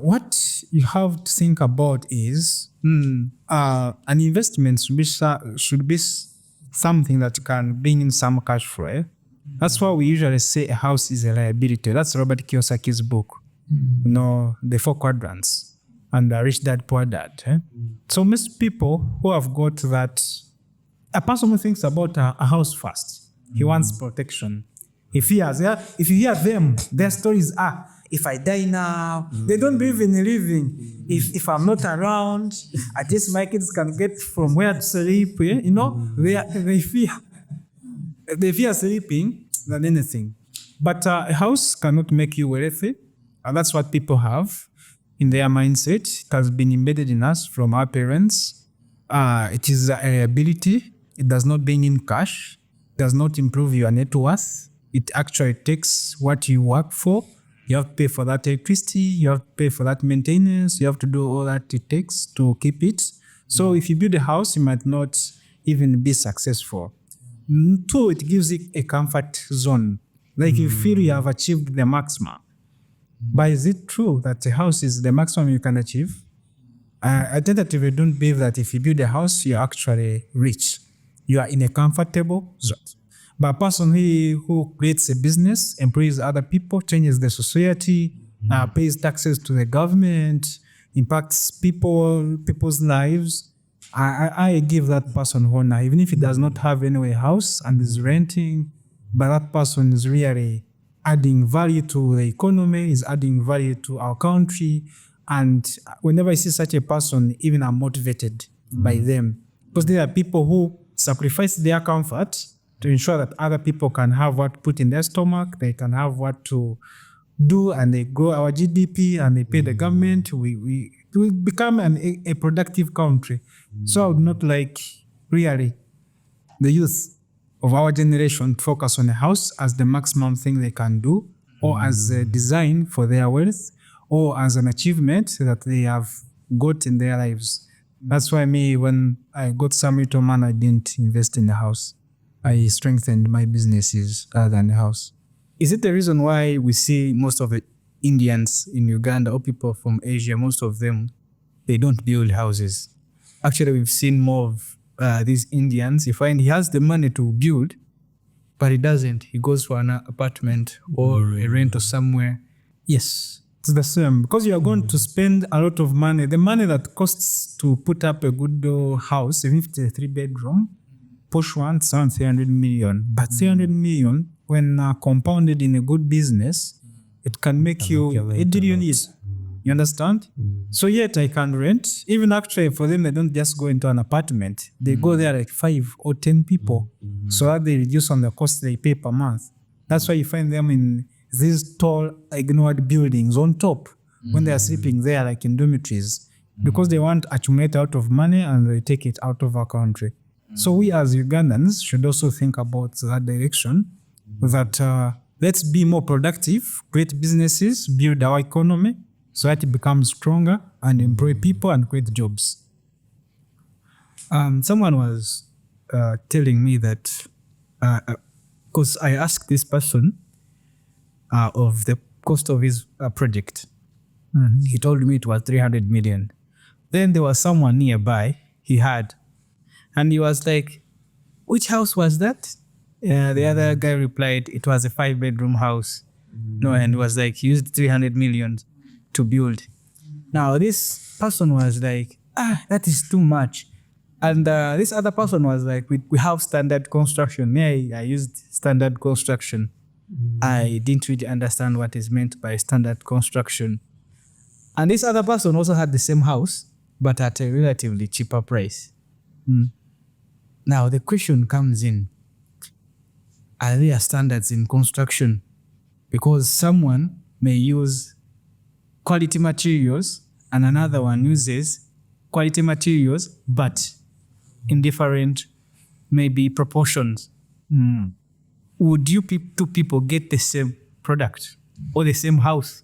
what you have to think about is an investment should be something that can bring in some cash flow. That's why we usually say a house is a liability. That's Robert Kiyosaki's book, The 4 Quadrants, and Rich Dad, Poor Dad. So most people who have got that, a person who thinks about a house first, he wants protection. If you hear them, their stories are, if I die now, they don't believe in living. If I'm not around, at least my kids can get from where to sleep. You know, they fear sleeping than anything. But a house cannot make you wealthy, and that's what people have in their mindset. It has been embedded in us from our parents. It is a liability. It does not bring in cash. It does not improve your net worth. It actually takes what you work for. You have to pay for that electricity. You have to pay for that maintenance. You have to do all that it takes to keep it. So if you build a house, you might not even be successful. 2, it gives you a comfort zone. Like you feel you have achieved the maximum. But is it true that a house is the maximum you can achieve? I tentatively don't believe that if you build a house, you're actually rich. You are in a comfortable zone. But a person who creates a business, employs other people, changes the society, pays taxes to the government, impacts people's lives, I give that person honor, even if he does not have any house and is renting, but that person is really adding value to the economy, is adding value to our country. And whenever I see such a person, even I'm motivated by them. Because there are people who sacrifice their comfort to ensure that other people can have what to put in their stomach, they can have what to do, and they grow our GDP and they pay the government. We become a productive country. So I would not like really the youth of our generation to focus on a house as the maximum thing they can do, or as a design for their wealth, or as an achievement that they have got in their lives. That's why me, when I got some little money, I didn't invest in a house. I strengthened my businesses rather than a house. Is it the reason why we see most of the Indians in Uganda or people from Asia, most of them, they don't build houses? Actually, we've seen more of these Indians. You find he has the money to build, but he doesn't. He goes for an apartment or a rental somewhere. Yes, it's the same, because you are going to spend a lot of money. The money that costs to put up a good house, even if it's a 3-bedroom, push one, it's around 300 million. But 300 million, when compounded in a good business, it can make you a billionaire. You understand? So yet I can rent. Even actually for them, they don't just go into an apartment. They go there like 5 or 10 people. So that they reduce on the cost they pay per month. That's why you find them in these tall, ignored buildings on top when they are sleeping there like in dormitories. Because they want to accumulate out of money and they take it out of our country. So we as Ugandans should also think about that direction, that let's be more productive, create businesses, build our economy so that it becomes stronger and employ people and create jobs. Someone was telling me that, because I asked this person of the cost of his project. He told me it was 300 million. Then there was someone nearby he had, and he was like, which house was that? The other guy replied, it was a 5-bedroom house. No, and it was like, he used 300 million to build. Now this person was like, that is too much. And this other person was like, we have standard construction. I used standard construction. I didn't really understand what is meant by standard construction. And this other person also had the same house, but at a relatively cheaper price. Now the question comes in, are there standards in construction? Because someone may use quality materials and another one uses quality materials, but in different maybe proportions. Would you two people get the same product or the same house?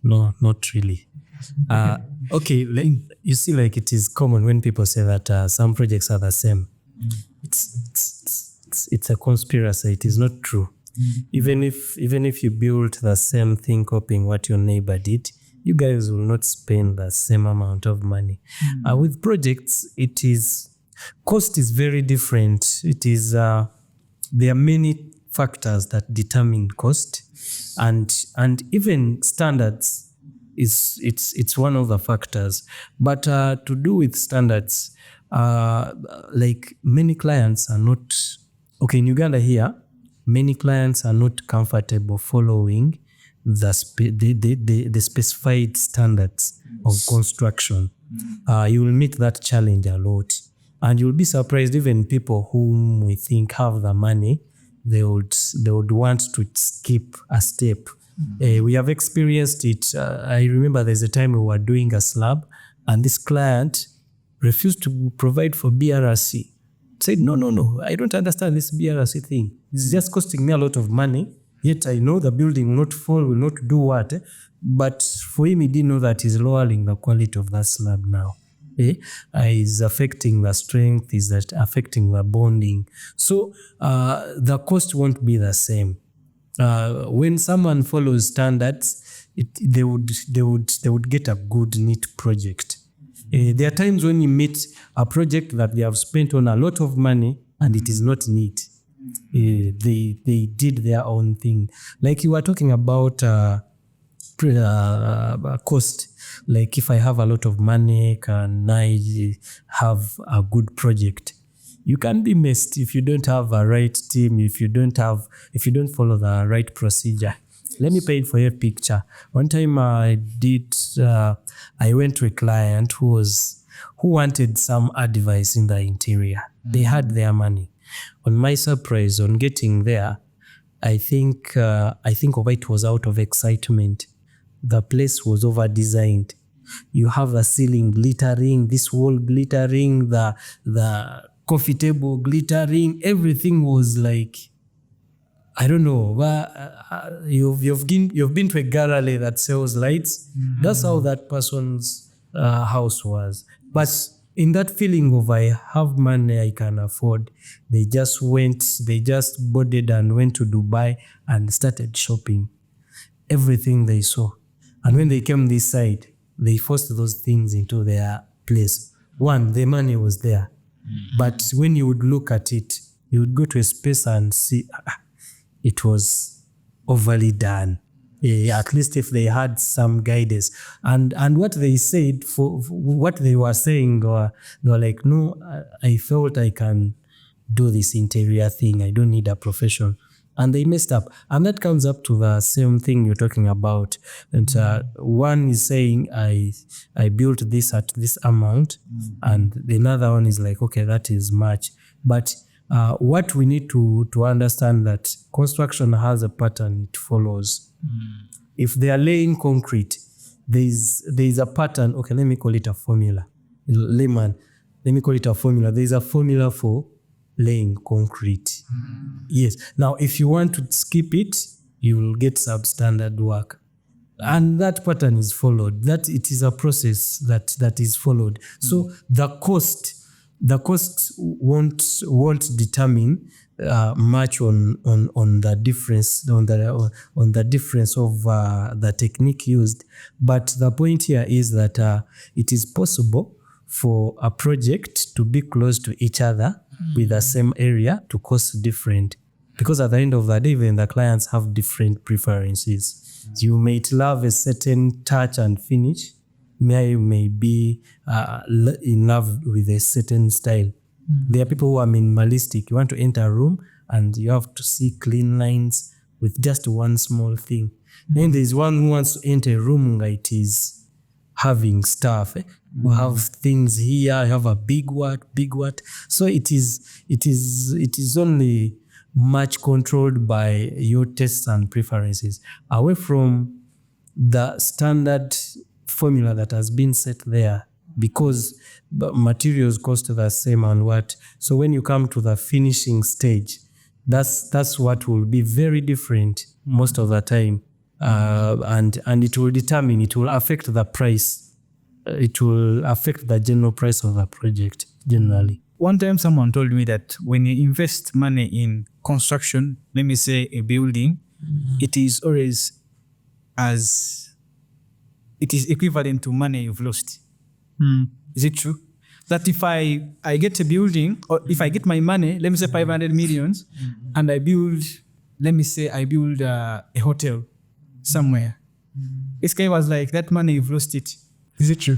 No, not really. Okay, you see, like it is common when people say that some projects are the same. It's a conspiracy. It is not true. Even if you build the same thing copying what your neighbor did, you guys will not spend the same amount of money. With projects, cost is very different. It is there are many factors that determine cost, and even standards it's one of the factors. But to do with standards, like many clients are not okay in Uganda here. Many clients are not comfortable following the specified standards of construction. You will meet that challenge a lot, and you'll be surprised. Even people whom we think have the money, they would want to skip a step. We have experienced it. I remember there's a time we were doing a slab, and this client refused to provide for BRC. Said, no, I don't understand this BRC thing. It's just costing me a lot of money. Yet I know the building will not fall, will not do what. But for him, he didn't know that he's lowering the quality of that slab now. Is affecting the strength, is that affecting the bonding. So the cost won't be the same. When someone follows standards, they would get a good neat project. There are times when you meet a project that they have spent on a lot of money and it is not neat. They did their own thing. Like you were talking about cost. Like if I have a lot of money, can I have a good project? You can be messed if you don't have a right team, if you don't follow the right procedure. Let me paint for you a picture. One time I went to a client who wanted some advice in the interior. They had their money. On my surprise, on getting there, I think it was out of excitement. The place was over-designed. You have the ceiling glittering, this wall glittering, the coffee table glittering. Everything was like, I don't know. You've been to a gallery that sells lights. Mm-hmm. That's how that person's house was. But in that feeling of I have money I can afford, they just boarded and went to Dubai and started shopping everything they saw. And when they came this side, they forced those things into their place. One, the money was there. Mm-hmm. But when you would look at it, you would go to a space and see it was overly done. At least if they had some guidance. And what they said, for what they were saying, they were like, no, I felt I can do this interior thing. I don't need a profession. And they messed up. And that comes up to the same thing you're talking about. And one is saying, I built this at this amount. Mm-hmm. And another one is like, okay, that is much. But what we need to understand that construction has a pattern it follows. Mm. If they are laying concrete, there's a pattern. Okay, let me call it a formula. Layman, let me call it a formula. There's a formula for laying concrete. Mm. Yes. Now, if you want to skip it, you will get substandard work. And that pattern is followed. That it is a process that is followed. Mm. So the cost won't determine much on the difference on the difference of the technique used. But the point here is that it is possible for a project to be close to each other with the same area to cost different, because at the end of the day, even the clients have different preferences. You might love a certain touch and finish. You may be in love with a certain style. Mm-hmm. There are people who are minimalistic. You want to enter a room and you have to see clean lines with just one small thing. Mm-hmm. Then there's one who wants to enter a room like it is having stuff. You have things here, you have a big what. So it is only much controlled by your tastes and preferences, away from the standard formula that has been set there, because materials cost the same and what. So when you come to the finishing stage, that's what will be very different most of the time, and it will affect the price. It will affect the general price of the project generally. One time someone told me that when you invest money in construction, let me say a building, mm-hmm. it is always it is equivalent to money you've lost. Mm. Is it true? That if I get a building, or if I get my money, let me say 500 millions, mm-hmm. and I build a hotel somewhere. Mm-hmm. This guy was like, that money you've lost it. Is it true?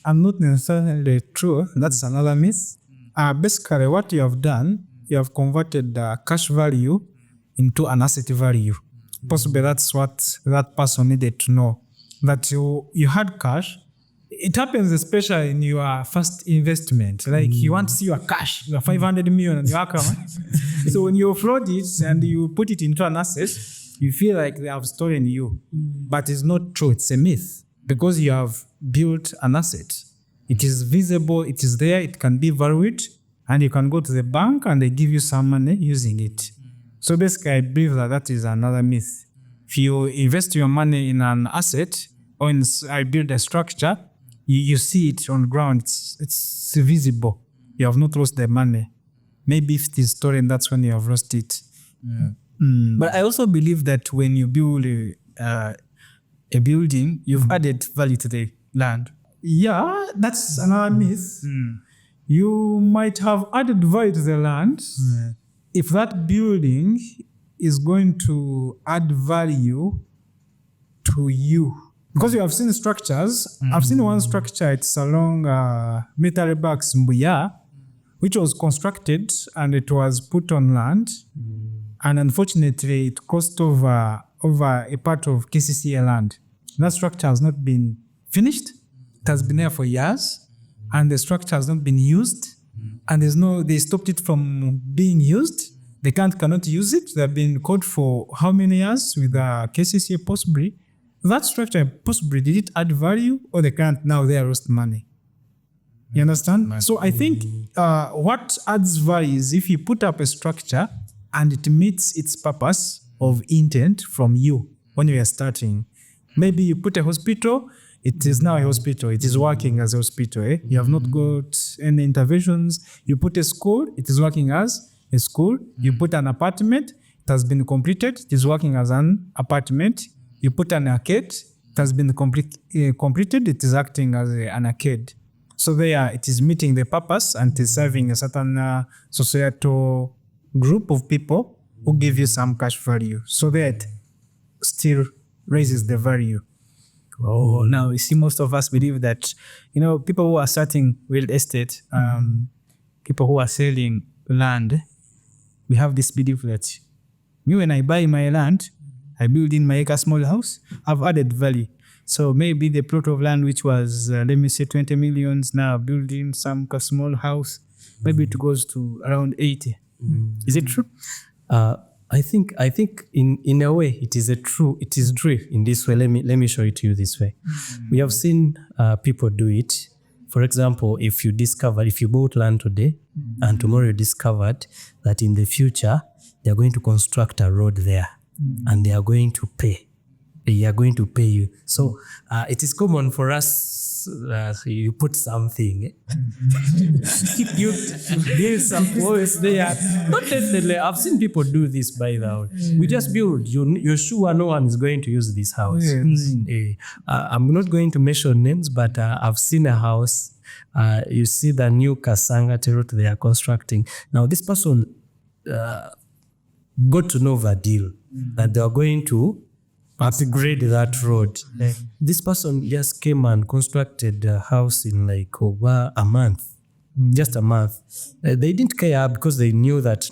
I'm not necessarily true. That's another myth. Basically, what you have done, you have converted the cash value into an asset value. Possibly that's what that person needed to know. That you had cash. It happens especially in your first investment. Like you want to see your cash, your 500 million in your account. So when you offload it and you put it into an asset, you feel like they have stolen you. But it's not true. It's a myth. Because you have built an asset. It is visible, it is there, it can be valued, and you can go to the bank and they give you some money using it. So basically, I believe that is another myth. If you invest your money in an asset, or I build a structure, you see it on the ground, it's visible. You have not lost the money. Maybe if it is stolen, that's when you have lost it. Yeah. But I also believe that when you build a building, you've added value to the land. Yeah, that's another myth. You might have added value to the land if that building is going to add value to you. Because you have seen structures. I've seen one structure, it's along Military Barracks Mbuya, which was constructed and it was put on land. And unfortunately, it crossed over a part of KCCA land. That structure has not been finished. It has been there for years, and the structure has not been used. And they stopped it from being used. They cannot use it. They've been caught for how many years with KCCA possibly. That structure possibly, did it add value, or they can't now they are lost money? You understand? So I think what adds value is if you put up a structure and it meets its purpose of intent from you when you are starting. Maybe you put a hospital, it is now a hospital. It is working as a hospital. You have not got any interventions. You put a school, it is working as a school. You put an apartment, it has been completed. It is working as an apartment. You put an arcade, it has been completed. It is acting as an arcade. So there, it is meeting the purpose and it is serving a certain societal group of people who give you some cash value. So that still raises the value. Oh, now you see, most of us believe that, people who are starting real estate, people who are selling land, we have this belief that me, when I buy my land, I build in my acre small house, I've added value. So maybe the plot of land, which was, let me say 20 millions, now building some small house, maybe it goes to around 80. Is it true? I think in a way it is true in this way. Let me show it to you this way. We have seen people do it. For example, if you bought land today and tomorrow you discovered that in the future they are going to construct a road there and they are going to pay. They are going to pay you. So it is common for us. You put something. You build some walls there. Not definitely. I've seen people do this by the way. We just build. You're sure no one is going to use this house. I'm not going to mention names, but I've seen a house. You see the new Kasanga Terot they are constructing. Now this person got to know the deal that they are going to upgrade that road. This person just came and constructed a house in like over a month. Just a month. They didn't care because they knew that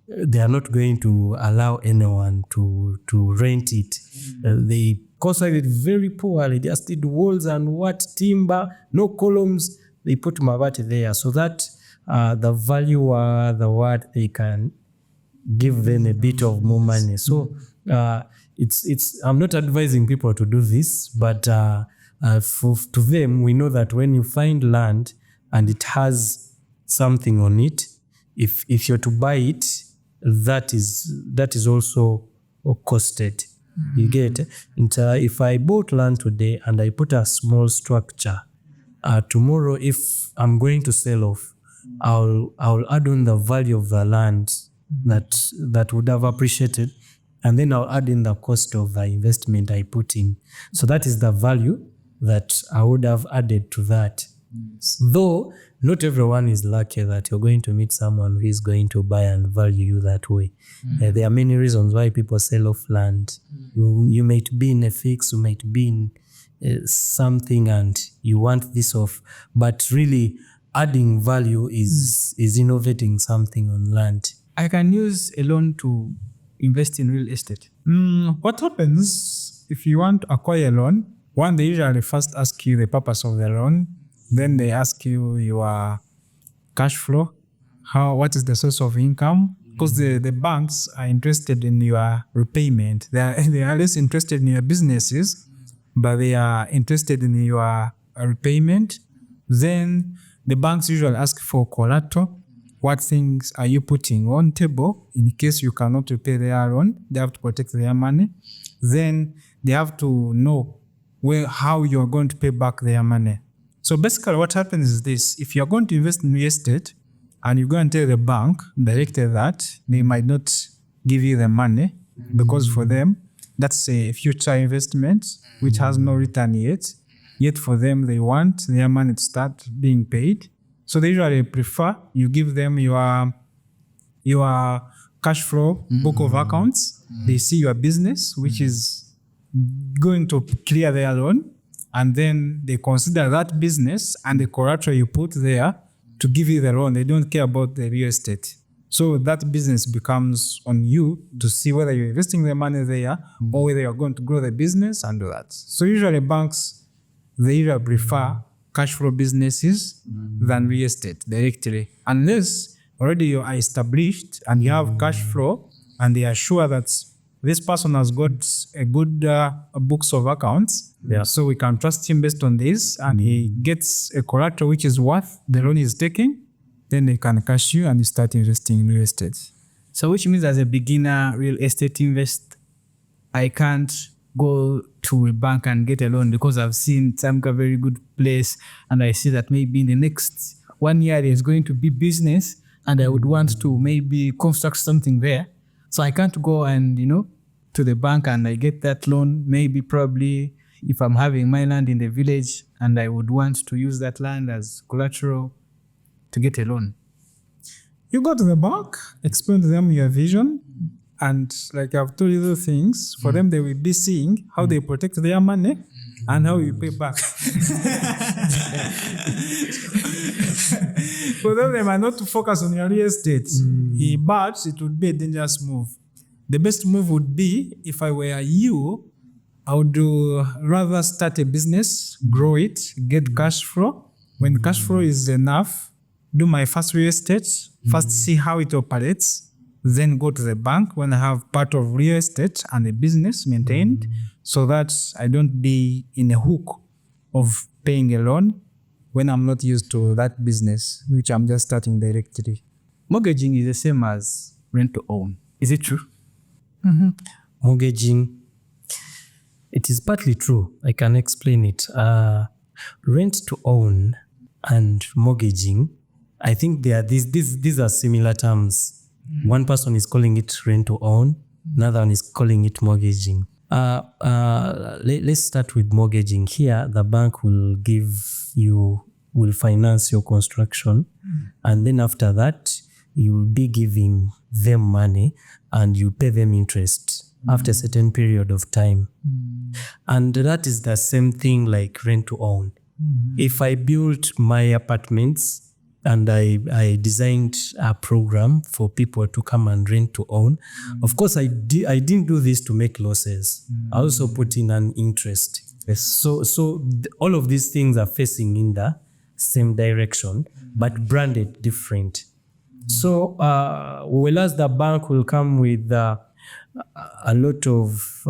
they are not going to allow anyone to rent it. They constructed very poorly. They just did walls and timber, no columns. They put mabati there so that the value they can give them a bit of more money. So it's I'm not advising people to do this, but to them, we know that when you find land and it has something on it, if you're to buy it, that is also costed. You get it? And if I bought land today and I put a small structure, tomorrow if I'm going to sell off, I'll add on the value of the land that would have appreciated, and then I'll add in the cost of the investment I put in. So that is the value that I would have added to that. Though not everyone is lucky that you're going to meet someone who is going to buy and value you that way. There are many reasons why people sell off land. You might be in a fix, you might be in something and you want this off, but really adding value is innovating something on land. I can use a loan to invest in real estate. What happens if you want to acquire a loan? One, they usually first ask you the purpose of the loan. Then they ask you your cash flow. What is the source of income? Because the banks are interested in your repayment. They are less interested in your businesses, but they are interested in your repayment. Then the banks usually ask for collateral. What things are you putting on table in case you cannot repay their loan? They have to protect their money. Then they have to know how you are going to pay back their money. So basically what happens is this: if you're going to invest in real estate and you go and tell the bank directly that, they might not give you the money because for them, that's a future investment which has no return yet. Yet for them, they want their money to start being paid. So they usually prefer you give them your cash flow book of accounts. They see your business, which is going to clear their loan, and then they consider that business and the collateral you put there to give you the loan. They don't care about the real estate. So that business becomes on you to see whether you're investing the money there or whether you're going to grow the business and do that. So usually banks, they usually prefer cash flow businesses than real estate directly, unless already you are established and you have cash flow and they are sure that this person has got a good books of accounts. Yeah. So we can trust him based on this, and he gets a collateral which is worth the loan he's taking. Then they can cash you and you start investing in real estate. So which means as a beginner real estate investor, I can't go to a bank and get a loan because I've seen some very good place and I see that maybe in the next 1 year there's going to be business and I would want to maybe construct something there. So I can't go and, to the bank and I get that loan. Maybe probably if I'm having my land in the village and I would want to use that land as collateral to get a loan. You go to the bank, explain to them your vision, and like I've told you those things, for them they will be seeing how they protect their money and how you pay back. For them, they might not to focus on your real estate, but it would be a dangerous move. The best move would be, if I were you, I would rather start a business, grow it, get cash flow. When cash flow is enough, do my first real estate, first see how it operates, then go to the bank when I have part of real estate and a business maintained, so that I don't be in a hook of paying a loan when I'm not used to that business, which I'm just starting directly. Mortgaging is the same as rent to own. Is it true? Mortgaging, it is partly true. I can explain it. Rent to own and mortgaging, I think they are these are similar terms. One person is calling it rent to own, another one is calling it mortgaging. Let's start with mortgaging. Here, the bank will finance your construction, and then after that, you will be giving them money and you pay them interest after a certain period of time. And that is the same thing like rent to own. If I built my apartments and I designed a program for people to come and rent to own, of course I didn't do this to make losses. I also put in an interest. So all of these things are facing in the same direction, but branded different. So whereas the bank will come with a lot of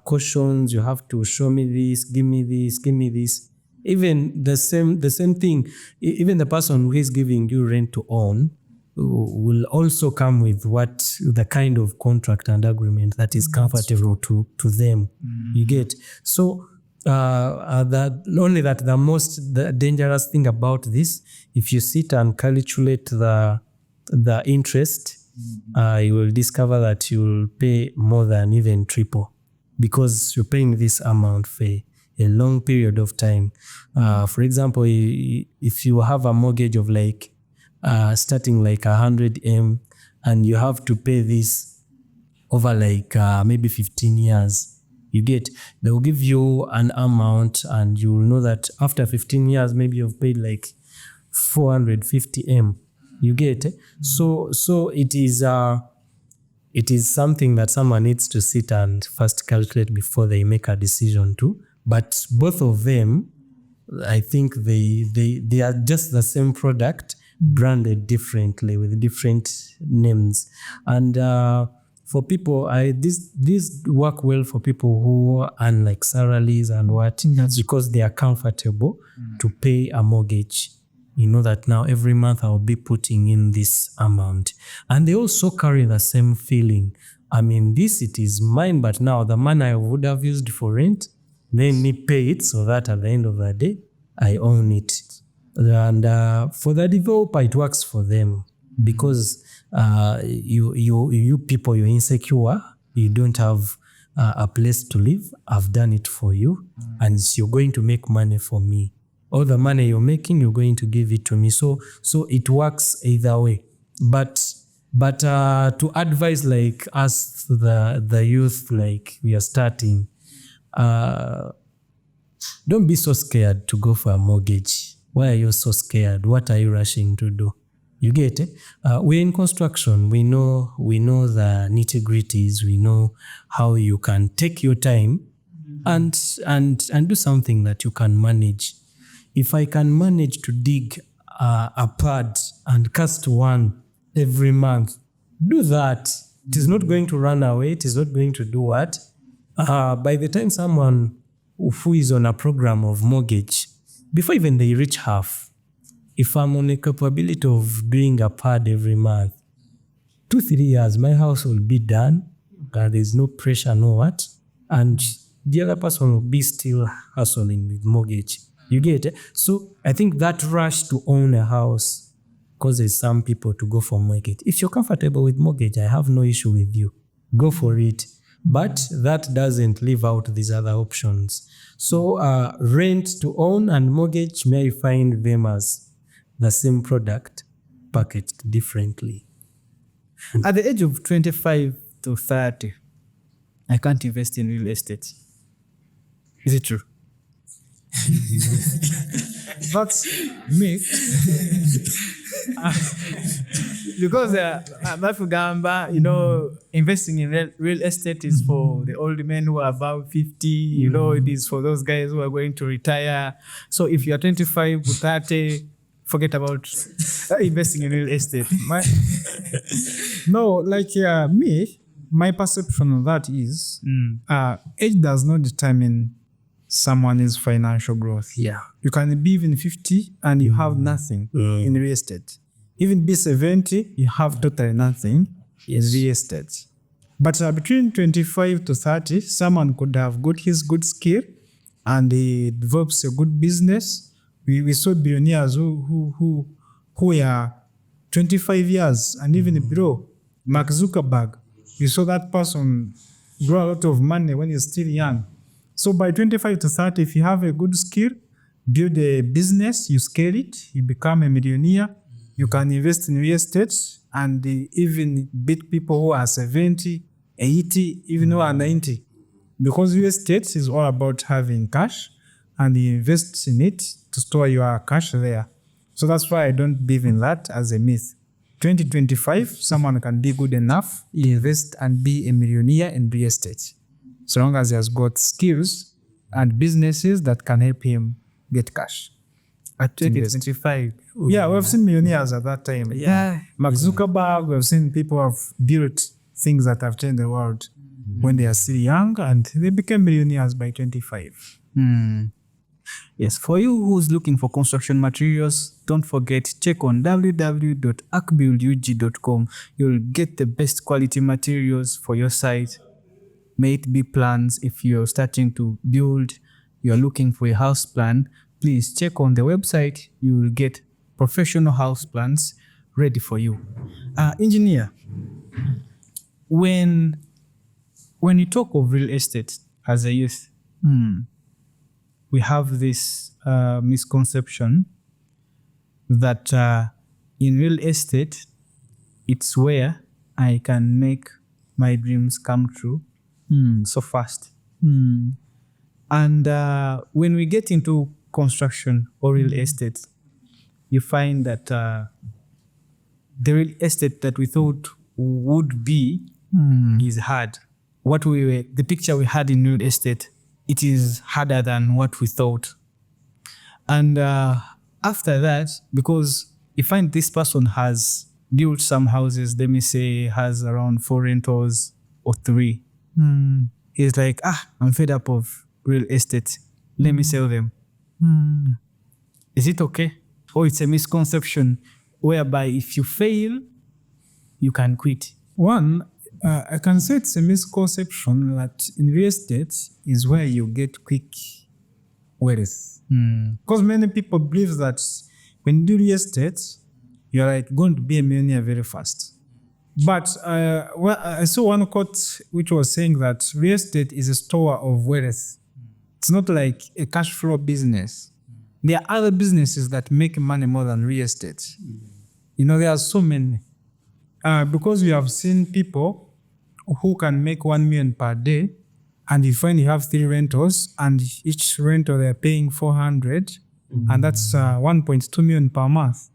cautions, you have to show me this, give me this, give me this. Even the same thing, even the person who is giving you rent to own will also come with the kind of contract and agreement that is comfortable to them. You get? So the dangerous thing about this, if you sit and calculate the interest, you will discover that you will pay more than even triple, because you're paying this amount for a long period of time. For example, if you have a mortgage of starting like 100 M, and you have to pay this over maybe 15 years, you get, they will give you an amount and you will know that after 15 years, maybe you've paid 450 M. You get? So it is something that someone needs to sit and first calculate before they make a decision to. But both of them, I think they are just the same product, branded differently with different names. And for people, this work well for people who earn salaries and because they are comfortable to pay a mortgage. You know that now every month I'll be putting in this amount. And they also carry the same feeling. I mean, it is mine, but now the money I would have used for rent, let me pay it so that at the end of the day, I own it. And for the developer, it works for them because you people, you're insecure. You don't have a place to live. I've done it for you, and you're going to make money for me. All the money you're making, you're going to give it to me. So it works either way. But to advise like us, the youth, like we are starting, don't be so scared to go for a mortgage. Why are you so scared? What are you rushing to do? You get it? We're in construction. We know the nitty-gritties. We know how you can take your time and do something that you can manage. If I can manage to dig a pad and cast one every month, do that. It is not going to run away. It is not going to do what? By the time someone who is on a program of mortgage, before even they reach half, if I'm on a capability of doing a pad every month, 2-3 years, my house will be done. There's no pressure, no what. And the other person will be still hustling with mortgage. You get it? So I think that rush to own a house causes some people to go for mortgage. If you're comfortable with mortgage, I have no issue with you. Go for it. But that doesn't leave out these other options. So rent to own and mortgage, may I find them as the same product packaged differently. At the age of 25 to 30, I can't invest in real estate. Is it true? That's myth. Because Mafugamba, investing in real estate is for the old men who are above 50, it is for those guys who are going to retire. So if you are 25 to 30, forget about investing in real estate. No, like me, my perception of that is age does not determine someone's financial growth. Yeah. You can be even 50 and you have nothing in real estate. Even be 70, you have totally nothing in real estate. But between 25 to 30, someone could have got his good skill and he develops a good business. We saw billionaires who are 25 years and even below. Mark Zuckerberg, we saw that person grow a lot of money when he's still young. So by 25 to 30, if you have a good skill, build a business, you scale it, you become a millionaire, you can invest in real estate and even beat people who are 70, 80, even who are 90. Because real estate is all about having cash and you invest in it to store your cash there. So that's why I don't believe in that as a myth. 2025, someone can be good enough, invest and be a millionaire in real estate. So long as he has got skills and businesses that can help him get cash. At 2025. Yeah, we've seen millionaires at that time. Yeah. Mark Zuckerberg, we've seen people who have built things that have changed the world when they are still young and they became millionaires by 25. Yes, for you who's looking for construction materials, don't forget, check on www.akbuildug.com. You'll get the best quality materials for your site. May it be plans. If you're starting to build, you're looking for a house plan, please check on the website. You will get professional house plans ready for you. Engineer, when you talk of real estate as a youth, we have this misconception that in real estate, it's where I can make my dreams come true so fast. And when we get into construction or real estate, you find that the real estate that we thought would be is hard. The picture we had in real estate, it is harder than what we thought. And after that, because you find this person has built some houses, let me say has around 4 rentals or 3. He's like, I'm fed up of real estate. Let me sell them. Is it okay? Or it's a misconception whereby if you fail, you can quit? One, I can say it's a misconception that in real estate is where you get quick wealth. Because many people believe that when you do real estate, you're like going to be a millionaire very fast. But well, I saw one quote which was saying that real estate is a store of wealth. It's not like a cash flow business. There are other businesses that make money more than real estate. You know, there are so many. Because we have seen people who can make 1 million per day, and you find you have 3 rentals, and each rental they're paying 400, and that's 1.2 million per month.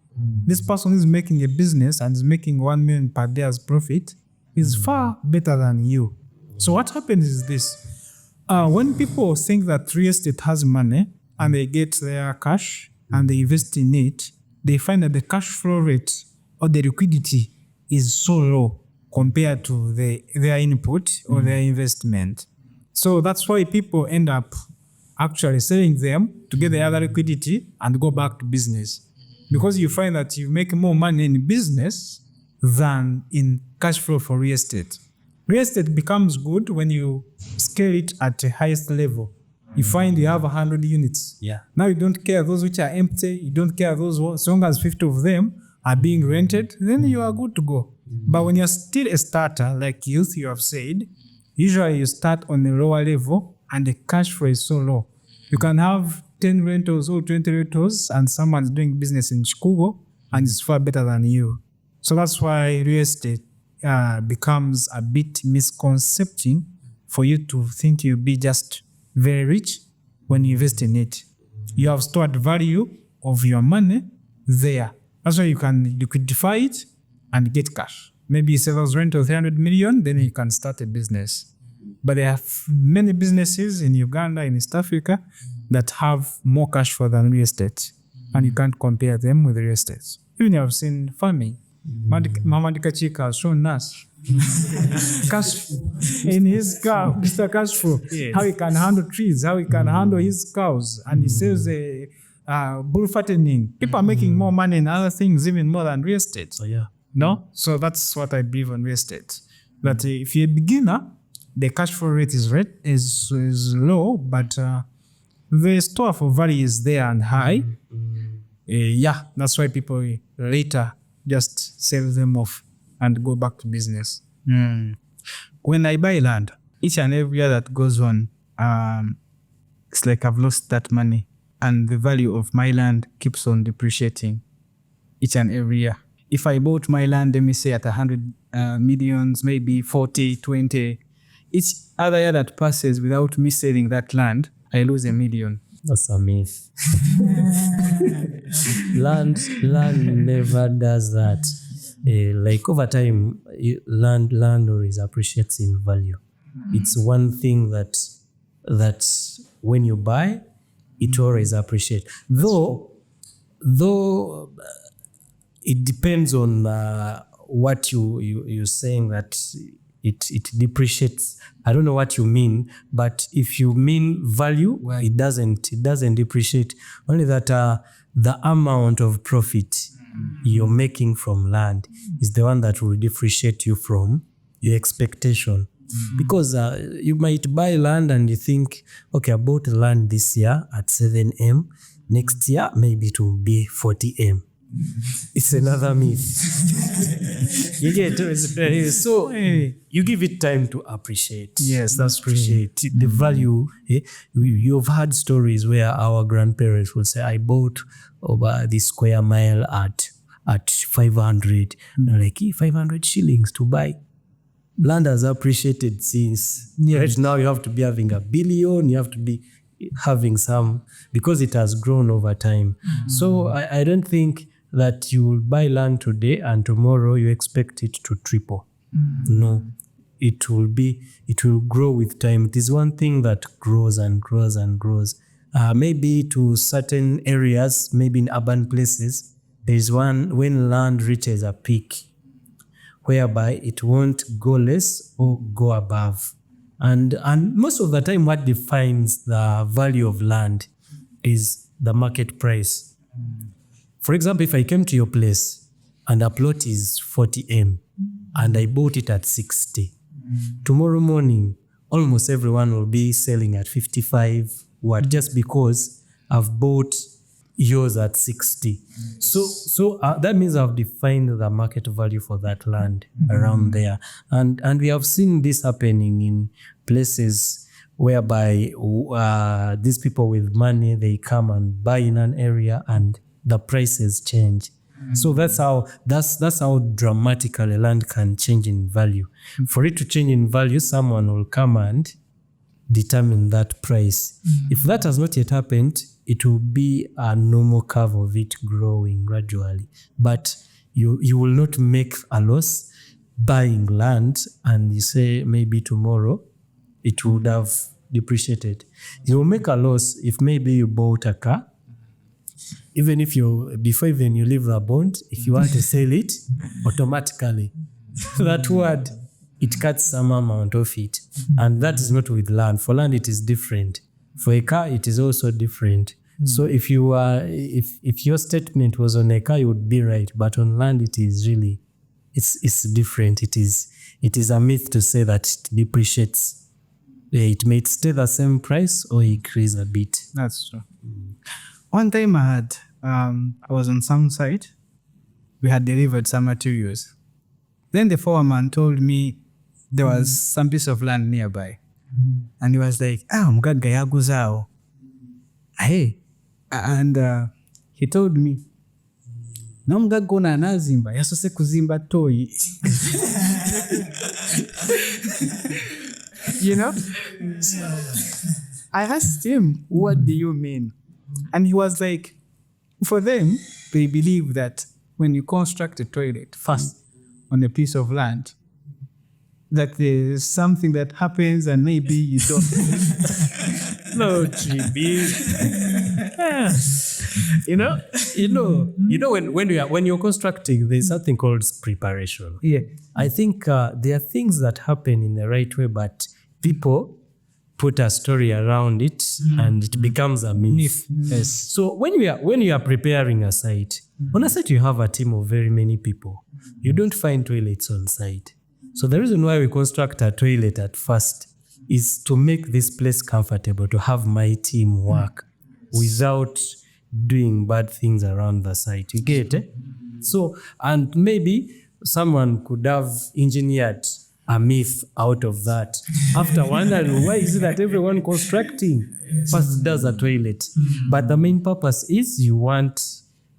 This person is making a business and is making 1 million per day as profit is far better than you. So what happens is this. When people think that real estate has money and they get their cash and they invest in it, they find that the cash flow rate or the liquidity is so low compared to their input or their investment. So that's why people end up actually selling them to get the other liquidity and go back to business. Because you find that you make more money in business than in cash flow for real estate. Real estate becomes good when you scale it at the highest level. You find you have 100 units. Yeah. Now you don't care those which are empty. You don't care those, as long as 50 of them are being rented, then you are good to go. But when you're still a starter, like youth, you have said, usually you start on a lower level and the cash flow is so low. You can have 10 rentals or 20 rentals and someone's doing business in Chicago and it's far better than you. So that's why real estate becomes a bit misconcepting for you to think you'll be just very rich when you invest in it. You have stored value of your money there. That's why you can liquidify it and get cash. Maybe you sell those rental 300 million, then you can start a business. But there are many businesses in Uganda, in East Africa, that have more cash flow than real estate. And you can't compare them with real estate. Even you have seen farming. Mama Dikachika has shown us cash in his cow, Mr. Cashflow, yes. How he can handle trees, how he can handle his cows, and he sells bull fattening. People are making more money in other things, even more than real estate. Oh, yeah. No? So that's what I believe on real estate. That if you're a beginner, the cash flow rate is low, but the store for value is there and high. Yeah, that's why people later just sell them off and go back to business. When I buy land, each and every year that goes on, it's like I've lost that money and the value of my land keeps on depreciating each and every year. If I bought my land, let me say at 100 millions, maybe 40, 20, each other year that passes without me selling that land, I lose $1 million. That's a myth. land never does that. Like over time, land always appreciates in value. It's one thing that when you buy, it always appreciates. Though it depends on what you're saying that it depreciates. I don't know what you mean, but if you mean value, well, it doesn't depreciate. Only that the amount of profit you're making from land is the one that will differentiate you from your expectation. Because you might buy land and you think, okay, I bought land this year at 7M. Next year, maybe it will be 40M. It's another myth. You get so you give it time to appreciate. Yes, that's appreciate the value. You've heard stories where our grandparents would say, "I bought over this square mile at 500." Like 500 shillings to buy. Land has appreciated since. Right now, you have to be having $1 billion. You have to be having some because it has grown over time. So I don't think that you will buy land today and tomorrow you expect it to triple. No, it will grow with time. It is one thing that grows and grows and grows. Maybe to certain areas, maybe in urban places, there is one when land reaches a peak whereby it won't go less or go above. And most of the time what defines the value of land is the market price. For example, if I came to your place and a plot is 40M and I bought it at 60, tomorrow morning, almost everyone will be selling at 55 just because I've bought yours at 60. So that means I've defined the market value for that land around there. And we have seen this happening in places whereby these people with money, they come and buy in an area and the prices change. So that's how dramatically land can change in value. For it to change in value, someone will come and determine that price. If that has not yet happened, it will be a normal curve of it growing gradually. But you will not make a loss buying land and you say maybe tomorrow it would have depreciated. You will make a loss if maybe you bought a car. Even if before even you leave the bond, if you want to sell it, automatically, that word, it cuts some amount of it. And that is not with land. For land, it is different. For a car, it is also different. So if your statement was on a car, you would be right. But on land, it is really, it's different. It is a myth to say that it depreciates. It may stay the same price or increase a bit. That's true. One time I was on some site, we had delivered some materials. Then the foreman told me there was some piece of land nearby. And he was like, mugaga yaguzao. Hey. And he told me, na mugaga una nazimba, yasose kuzimba toi. You know? I asked him, what do you mean? And he was like, for them, they believe that when you construct a toilet first on a piece of land, that there's something that happens and maybe you don't. No, GB. When you're constructing, there's something called preparation. Yeah. I think there are things that happen in the right way, but people put a story around it and it becomes a myth. Yes. So when you are preparing a site, on a site you have a team of very many people. You don't find toilets on site. So the reason why we construct a toilet at first is to make this place comfortable, to have my team work without doing bad things around the site. You get it? So, and maybe someone could have engineered a myth out of that. After wondering why is it that everyone constructing first does a toilet? But the main purpose is you want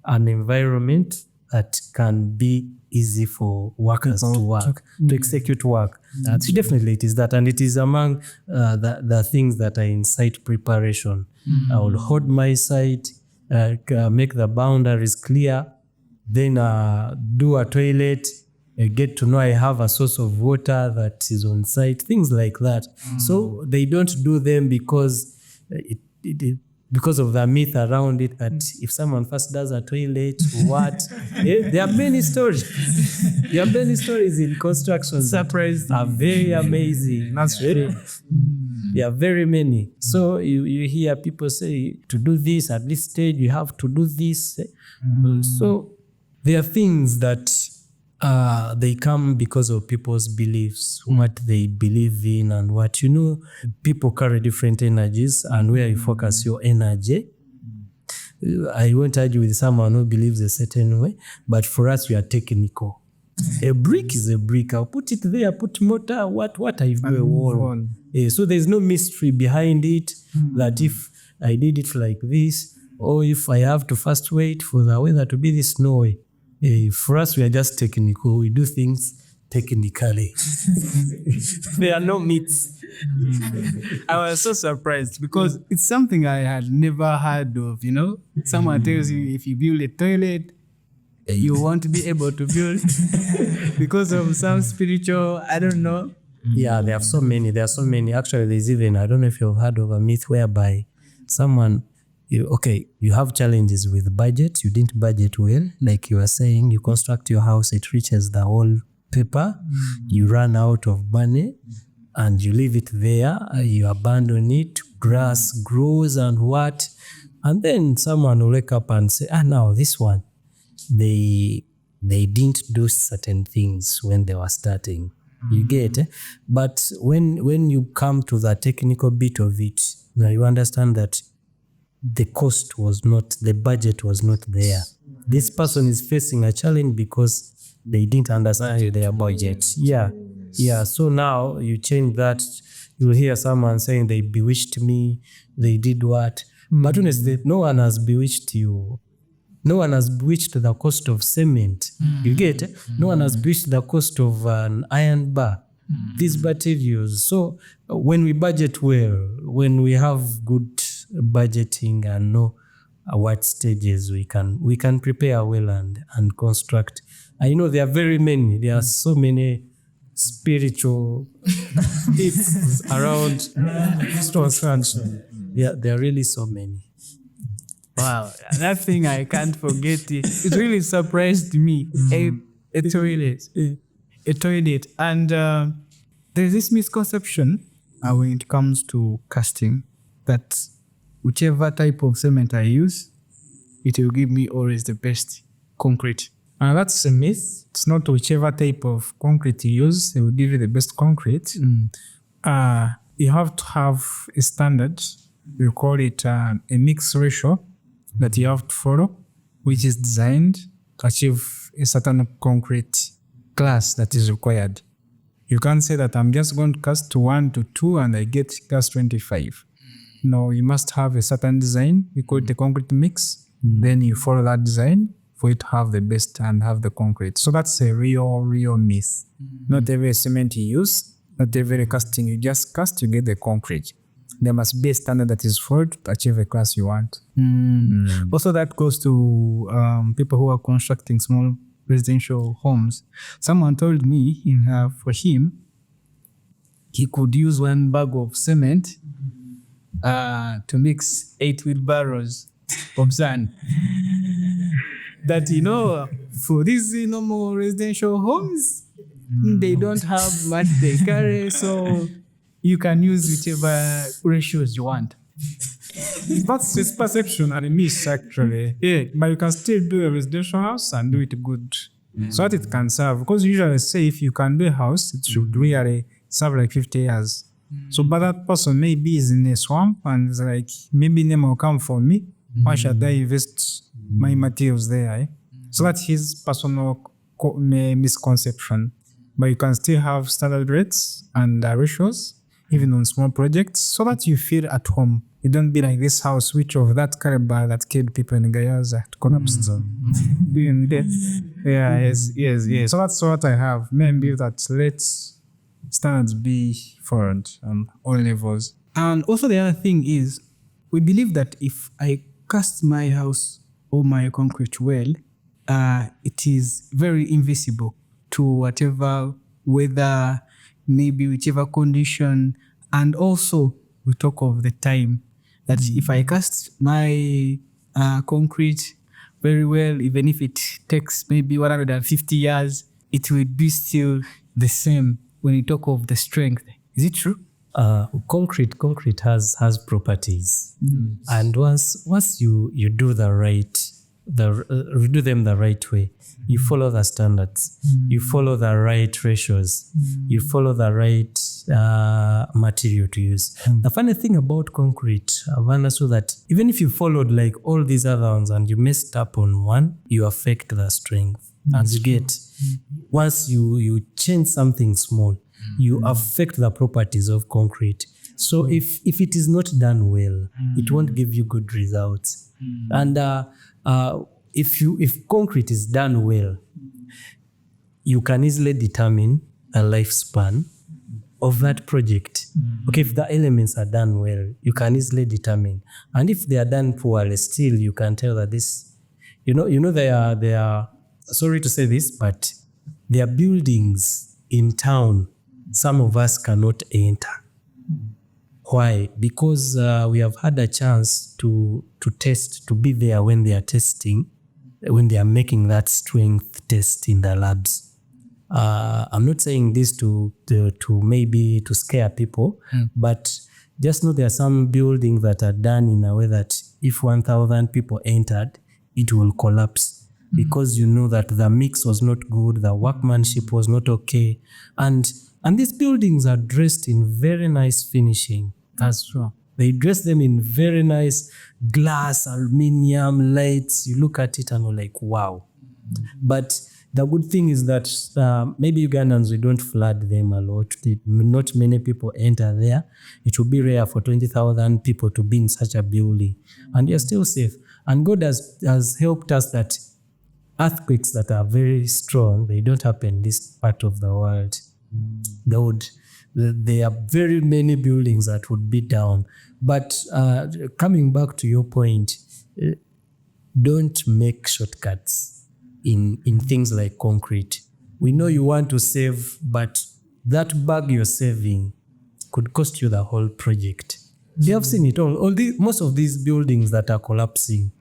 an environment that can be easy for workers to work, to execute work. So definitely it is that. And it is among the things that are in site preparation. I will hold my site, make the boundaries clear, then do a toilet, get to know I have a source of water that is on site, things like that. So they don't do them because because of the myth around it that if someone first does a toilet, what? There are many stories. There are many stories in construction. Surprise are very amazing. That's true. There are very many. So you hear people say to do this at this stage, you have to do this. So there are things that they come because of people's beliefs, what they believe in and what, people carry different energies and where you focus your energy. I won't argue with someone who believes a certain way, but for us, we are technical. A brick is a brick. I'll put it there, put mortar, what I do a wall. So there's no mystery behind it that if I did it like this, or if I have to first wait for the weather to be this snowy. For us, we are just technical. We do things technically. There are no myths. I was so surprised because it's something I had never heard of, Someone tells you if you build a toilet, you want to be able to build because of some spiritual, I don't know. Yeah, there are so many. Actually, there's even, I don't know if you've heard of a myth whereby someone, you have challenges with budget. You didn't budget well. Like you were saying, you construct your house, it reaches the wallpaper. You run out of money and you leave it there. You abandon it. Grass grows and what? And then someone will wake up and say, now this one, they didn't do certain things when they were starting. You get it? But when you come to the technical bit of it, now you understand that the budget was not there. This person is facing a challenge because they didn't understand their budget. Yeah. So now you change that. You'll hear someone saying they bewitched me, they did what? But honestly, no one has bewitched you. No one has bewitched the cost of cement. You get it? No one has bewitched the cost of an iron bar. These materials. So when we budget well, when we have good budgeting and know what stages we can prepare well and construct. I know there are so many spiritual tips around construction. Yeah, there are really so many. Wow, that thing I can't forget. It really surprised me. A toilet. And there's this misconception when it comes to casting that whichever type of cement I use, it will give me always the best concrete. That's a myth. It's not whichever type of concrete you use, it will give you the best concrete. You have to have a standard. We call it a mix ratio that you have to follow, which is designed to achieve a certain concrete class that is required. You can't say that I'm just going to cast 1 to 2 and I get cast 25. No, you must have a certain design. We call it a concrete mix. Then you follow that design for it to have the best and have the concrete. So that's a real myth. Not every cement you use, not every casting you just cast, you get the concrete. There must be a standard that is followed to achieve a class you want. Also, that goes to people who are constructing small residential homes. Someone told me for him, he could use 1 bag of cement to mix 8 wheelbarrows of sand. That, for these normal residential homes, they don't have much they carry, so you can use whichever ratios you want. That's his perception and a myth, actually. Yeah, but you can still do a residential house and do it good. So that it can serve. Because usually say if you can do a house, it should really serve like 50 years. So but that person maybe is in a swamp and is like, maybe name will come for me. Why should I invest my materials there? Eh? So that's his personal misconception. But you can still have standard rates and ratios, even on small projects, so that you feel at home. You don't be like this house, which of that caliber that killed people in Gayaza collapsed. Yes. So that's what I have. Maybe that let's standards be followed on all levels. And also the other thing is, we believe that if I cast my house or my concrete well, it is very invisible to whatever weather, maybe whichever condition. And also we talk of the time that if I cast my concrete very well, even if it takes maybe 150 years, it will be still the same when you talk of the strength. Is it true? Concrete has properties, and once you do you do them the right way, you follow the standards, you follow the right ratios, you follow the right material to use. The funny thing about concrete, I've understood that even if you followed like all these other ones and you messed up on one, you affect the strength. As you get, once you change something small, you affect the properties of concrete. So if it is not done well, it won't give you good results. And if concrete is done well, you can easily determine a lifespan of that project. Okay, if the elements are done well, you can easily determine. And if they are done poorly, still you can tell that this, they are sorry to say this, but there are buildings in town some of us cannot enter. Why? Because we have had a chance to test, to be there when they are testing, when they are making that strength test in the labs. I'm not saying this to maybe to scare people, but just know there are some buildings that are done in a way that if 1,000 people entered, it will collapse. Because you know that the mix was not good, the workmanship was not okay, and these buildings are dressed in very nice finishing. That's true. They dress them in very nice glass, aluminium lights. You look at it and you're like, wow. But the good thing is that maybe Ugandans, we don't flood them a lot. Not many people enter there. It will be rare for 20,000 people to be in such a building. And you're still safe. And God has helped us that earthquakes that are very strong, they don't happen in this part of the world. There are very many buildings that would be down. But coming back to your point, don't make shortcuts in things like concrete. We know you want to save, but that bag you're saving could cost you the whole project. They have seen it all. Most of these buildings that are collapsing,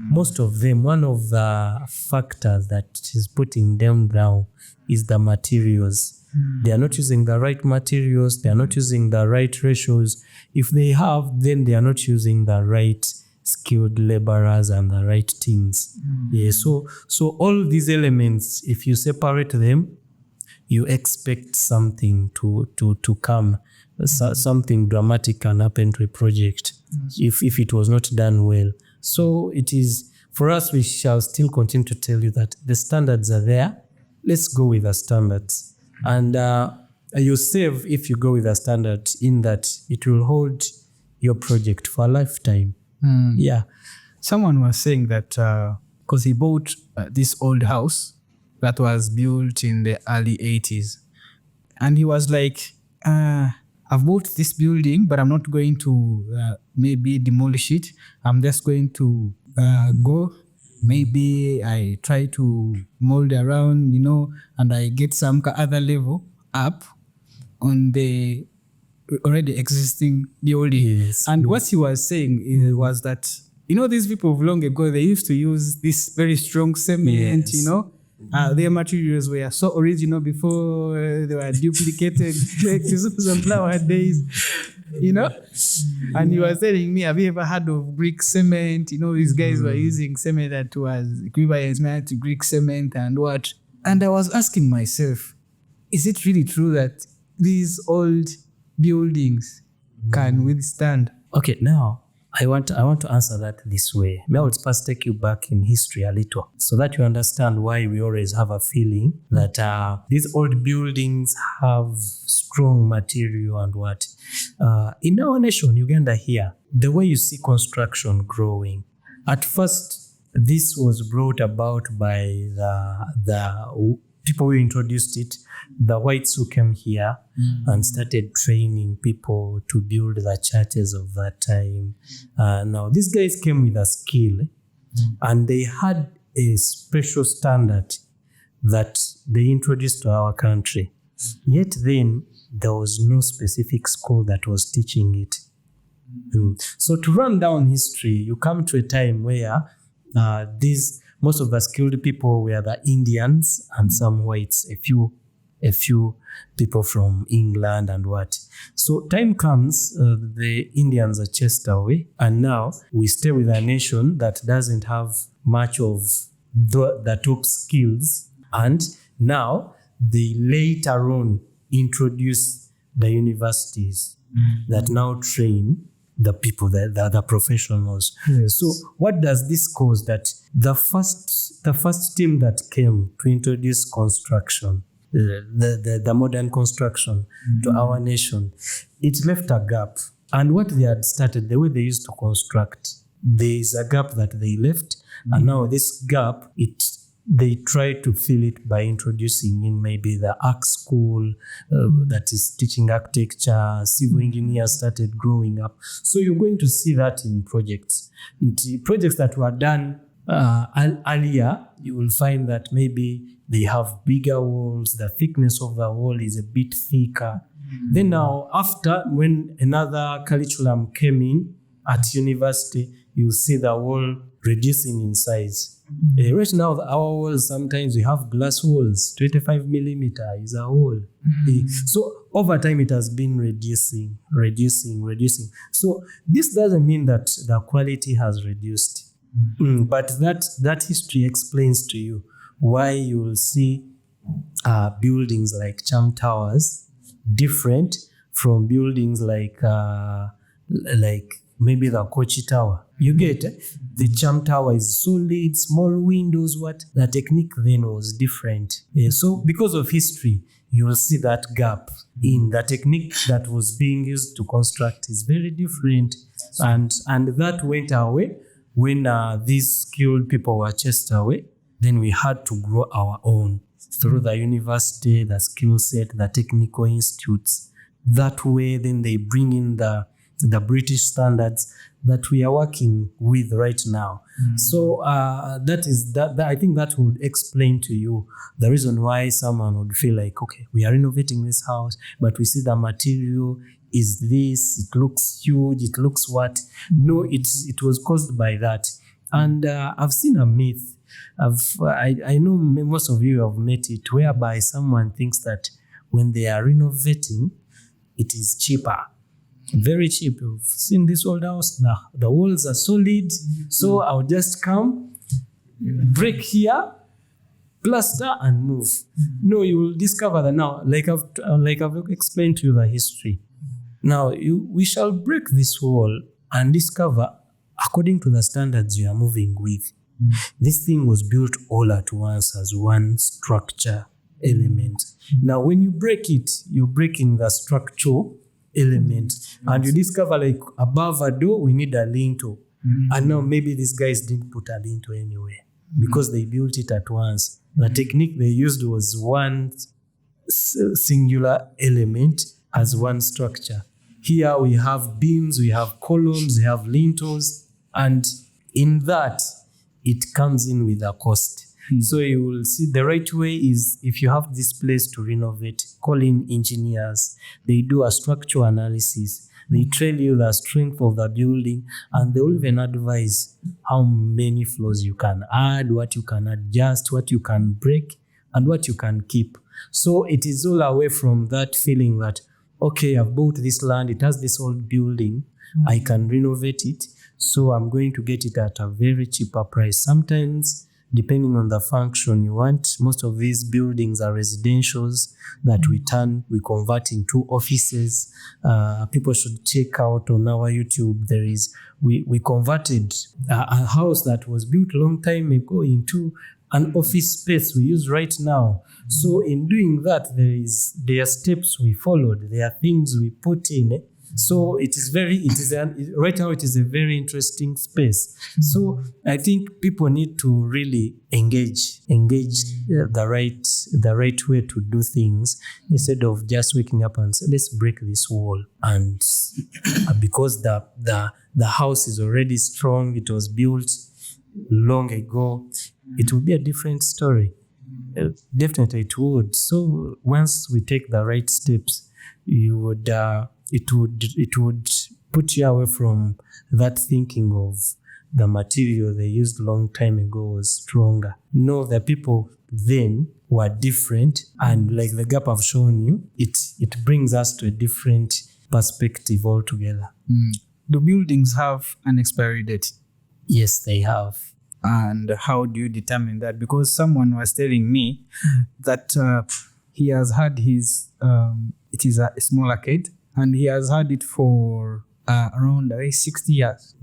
most of them, one of the factors that is putting them down is the materials. They are not using the right materials. They are not using the right ratios. If they have, then they are not using the right skilled laborers and the right teams. Yeah, so all these elements, if you separate them, you expect something to come. Something dramatic can happen to a project if it was not done well. So it is, for us, we shall still continue to tell you that the standards are there. Let's go with the standards. And you save if you go with the standard, in that it will hold your project for a lifetime. Yeah. Someone was saying that because he bought this old house that was built in the early 80s. And he was like, I've bought this building, but I'm not going to maybe demolish it. I'm just going to go. Maybe I try to mold around, and I get some other level up on the already existing building. Yes. And what he was saying was that, these people of long ago, they used to use this very strong cement, Yes. Their materials were so original before they were duplicated like sunflower days, And he was telling me, have you ever heard of Greek cement? These guys were using cement that was equivalent to Greek cement and what. And I was asking myself, is it really true that these old buildings can withstand? Okay, now I want to answer that this way. May I would first take you back in history a little so that you understand why we always have a feeling that these old buildings have strong material and what. In our nation, Uganda here, the way you see construction growing, at first this was brought about by the people who introduced it, the whites who came here and started training people to build the churches of that time. Now, these guys came with a skill and they had a special standard that they introduced to our country. Yet then, there was no specific school that was teaching it. So to run down history, you come to a time where most of the skilled people were the Indians and some whites, a few people from England and what. So time comes, the Indians are chased away, and now we stay with a nation that doesn't have much of the top skills. And now they later on introduce the universities that now train the people, the professionals. Yes. So what does this cause? That the first team that came to introduce construction, the modern construction to our nation, it left a gap. And what they had started, the way they used to construct, there is a gap that they left. And now this gap, they try to fill it by introducing in maybe the art school that is teaching architecture. Civil engineers started growing up. So you're going to see that in projects. Projects that were done earlier, you will find that maybe they have bigger walls, the thickness of the wall is a bit thicker. Then now, after, when another curriculum came in at university, you see the wall reducing in size. Right now, our walls, sometimes we have glass walls, 25 millimeter is a wall. So over time, it has been reducing. So this doesn't mean that the quality has reduced. But that history explains to you why you will see buildings like Cham Towers different from buildings like like maybe the Kochi Tower. You get the Cham Tower is solid, small windows. What the technique then was different. So because of history, you will see that gap in the technique that was being used to construct is very different, and that went away when these skilled people were chased away. Then we had to grow our own through the university, the skill set, the technical institutes. That way, then they bring in the British standards that we are working with right now. So that is that. I think that would explain to you the reason why someone would feel like, okay, we are renovating this house, but we see the material is this. It looks huge. It looks what? No, it was caused by that. And I've seen a myth. I know most of you have met it, whereby someone thinks that when they are renovating, it is cheaper. Very cheap. You've seen this old house, the walls are solid, so I'll just come, break here, plaster, and move. No, you will discover that now, like I've explained to you the history. Now, we shall break this wall and discover, according to the standards you are moving with, this thing was built all at once as one structure element. Now, when you break it, you're breaking the structural element, and you discover, like, above a door we need a lintel, and now maybe these guys didn't put a lintel anywhere because they built it at once. The technique they used was one singular element as one structure. Here we have beams, we have columns, we have lintels, and in that it comes in with a cost. So you will see the right way is, if you have this place to renovate, call in engineers. They do a structural analysis. They tell you the strength of the building, and they will even advise how many floors you can add, what you can adjust, what you can break, and what you can keep. So it is all away from that feeling that, okay, I've bought this land, it has this old building, I can renovate it, so I'm going to get it at a very cheaper price. Sometimes, depending on the function you want, most of these buildings are residentials that we convert into offices. People should check out on our YouTube. We converted a house that was built a long time ago into an office space we use right now. So in doing that, there are steps we followed. There are things we put in. So right now it is a very interesting space. So I think people need to really engage the right way to do things, instead of just waking up and say, let's break this wall. And because the house is already strong, it was built long ago, it will be a different story. Definitely it would. So once we take the right steps, it would put you away from that thinking of the material they used long time ago was stronger. No, the people then were different, and like the gap I've shown you, it brings us to a different perspective altogether. Do buildings have an expiry date? Yes, they have. And how do you determine that? Because someone was telling me that he has had his, it is a small arcade, and he has had it for around 60 years.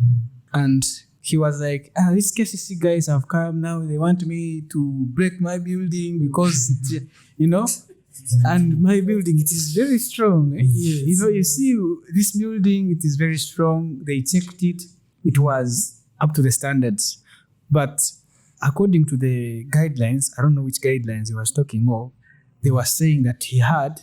And he was like, these KCC guys have come now. They want me to break my building because, and my building, it is very strong. Yes. You see this building, it is very strong. They checked it. It was up to the standards. But according to the guidelines, I don't know which guidelines he was talking of, they were saying that he had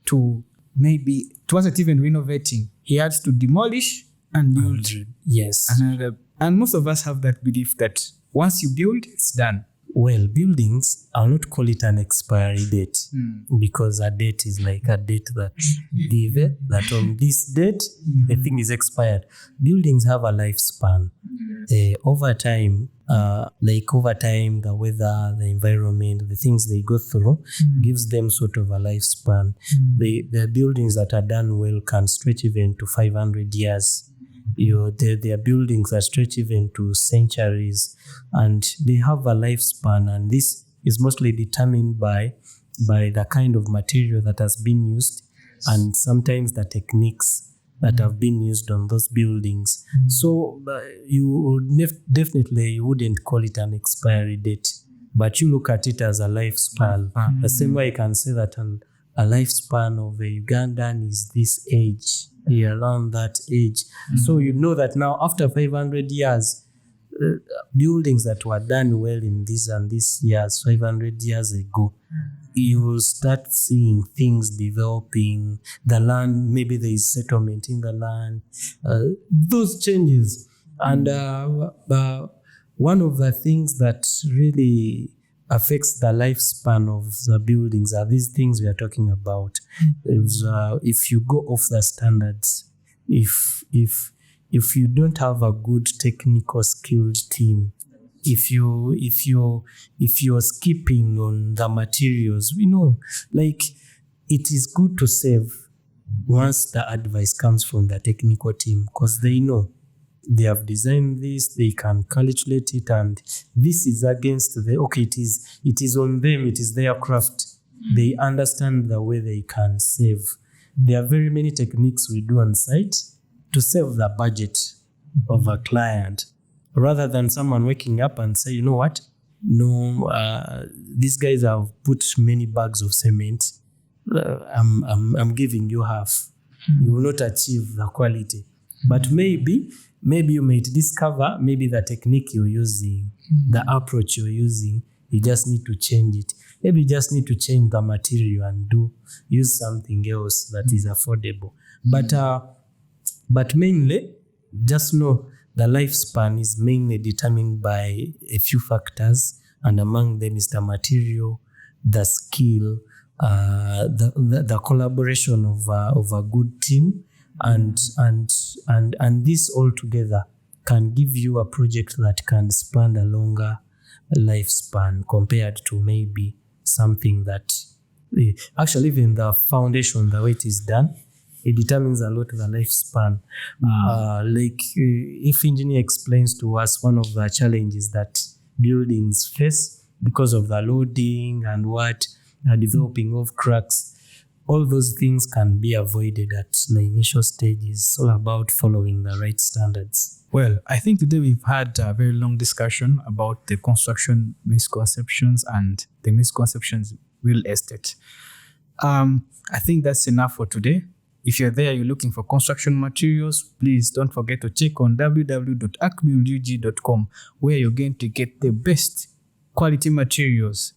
to it wasn't even renovating. He had to demolish and build. Yes. Another. And most of us have that belief that once you build, it's done. Well, buildings, I'll not call it an expiry date, because a date is like a date that that on this date, the thing is expired. Buildings have a lifespan. Over time, the weather, the environment, the things they go through gives them sort of a lifespan. The buildings that are done well can stretch even to 500 years. There are buildings that stretch even to centuries, and they have a lifespan, and this is mostly determined by the kind of material that has been used, and sometimes the techniques that have been used on those buildings. So you would definitely you wouldn't call it an expiry date, but you look at it as a lifespan. The same way you can say that a lifespan of a Ugandan is this age, around that age. So you know that now after 500 years, buildings that were done well in this and this years, 500 years ago, you will start seeing things developing. The land, maybe there is settlement in the land, those changes. And one of the things that really affects the lifespan of the buildings are these things we are talking about. If you go off the standards, if you don't have a good technical skilled team, if you're skipping on the materials, like it is good to save once the advice comes from the technical team, because they know they have designed this, they can calculate it, and this is against it is on them, it is their craft. They understand the way they can save. There are very many techniques we do on site to save the budget of a client, rather than someone waking up and say, you know what, no, these guys have put many bags of cement, I'm giving you half. You will not achieve the quality. But maybe you might discover maybe the technique you're using, the approach you're using, you just need to change it. Maybe you just need to change the material and use something else that is affordable. But mainly, just know the lifespan is mainly determined by a few factors, and among them is the material, the skill, the collaboration of a good team, and this all together can give you a project that can span a longer lifespan compared to maybe something that actually even the foundation, the way it is done, it determines a lot the lifespan. If engineer explains to us one of the challenges that buildings face because of the loading and developing of cracks, all those things can be avoided at the initial stages. It's all about following the right standards. Well, I think today we've had a very long discussion about the construction misconceptions and the misconceptions real estate. I think that's enough for today. If you're there, you're looking for construction materials, please don't forget to check on www.acbuildug.com, where you're going to get the best quality materials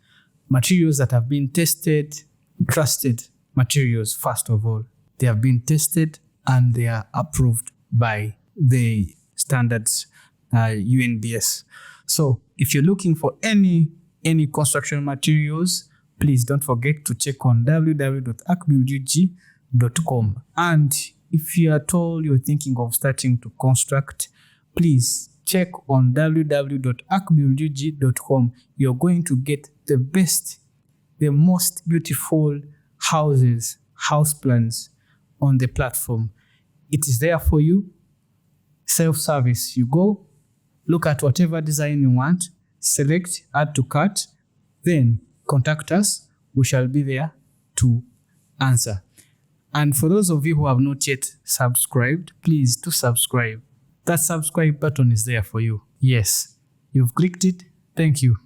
that have been tested, trusted materials. First of all, they have been tested and they are approved by the standards UNBS. So if you're looking for any construction materials, please don't forget to check on www.acbuildug.com. And if you are told you're thinking of starting to construct, please check on www.acbuildug.com. You're going to get the best, the most beautiful house plans on the platform. It is there for you. Self-service. You go, look at whatever design you want, select, add to cart, then contact us. We shall be there to answer. And for those of you who have not yet subscribed, please do subscribe. That subscribe button is there for you. Yes, you've clicked it. Thank you.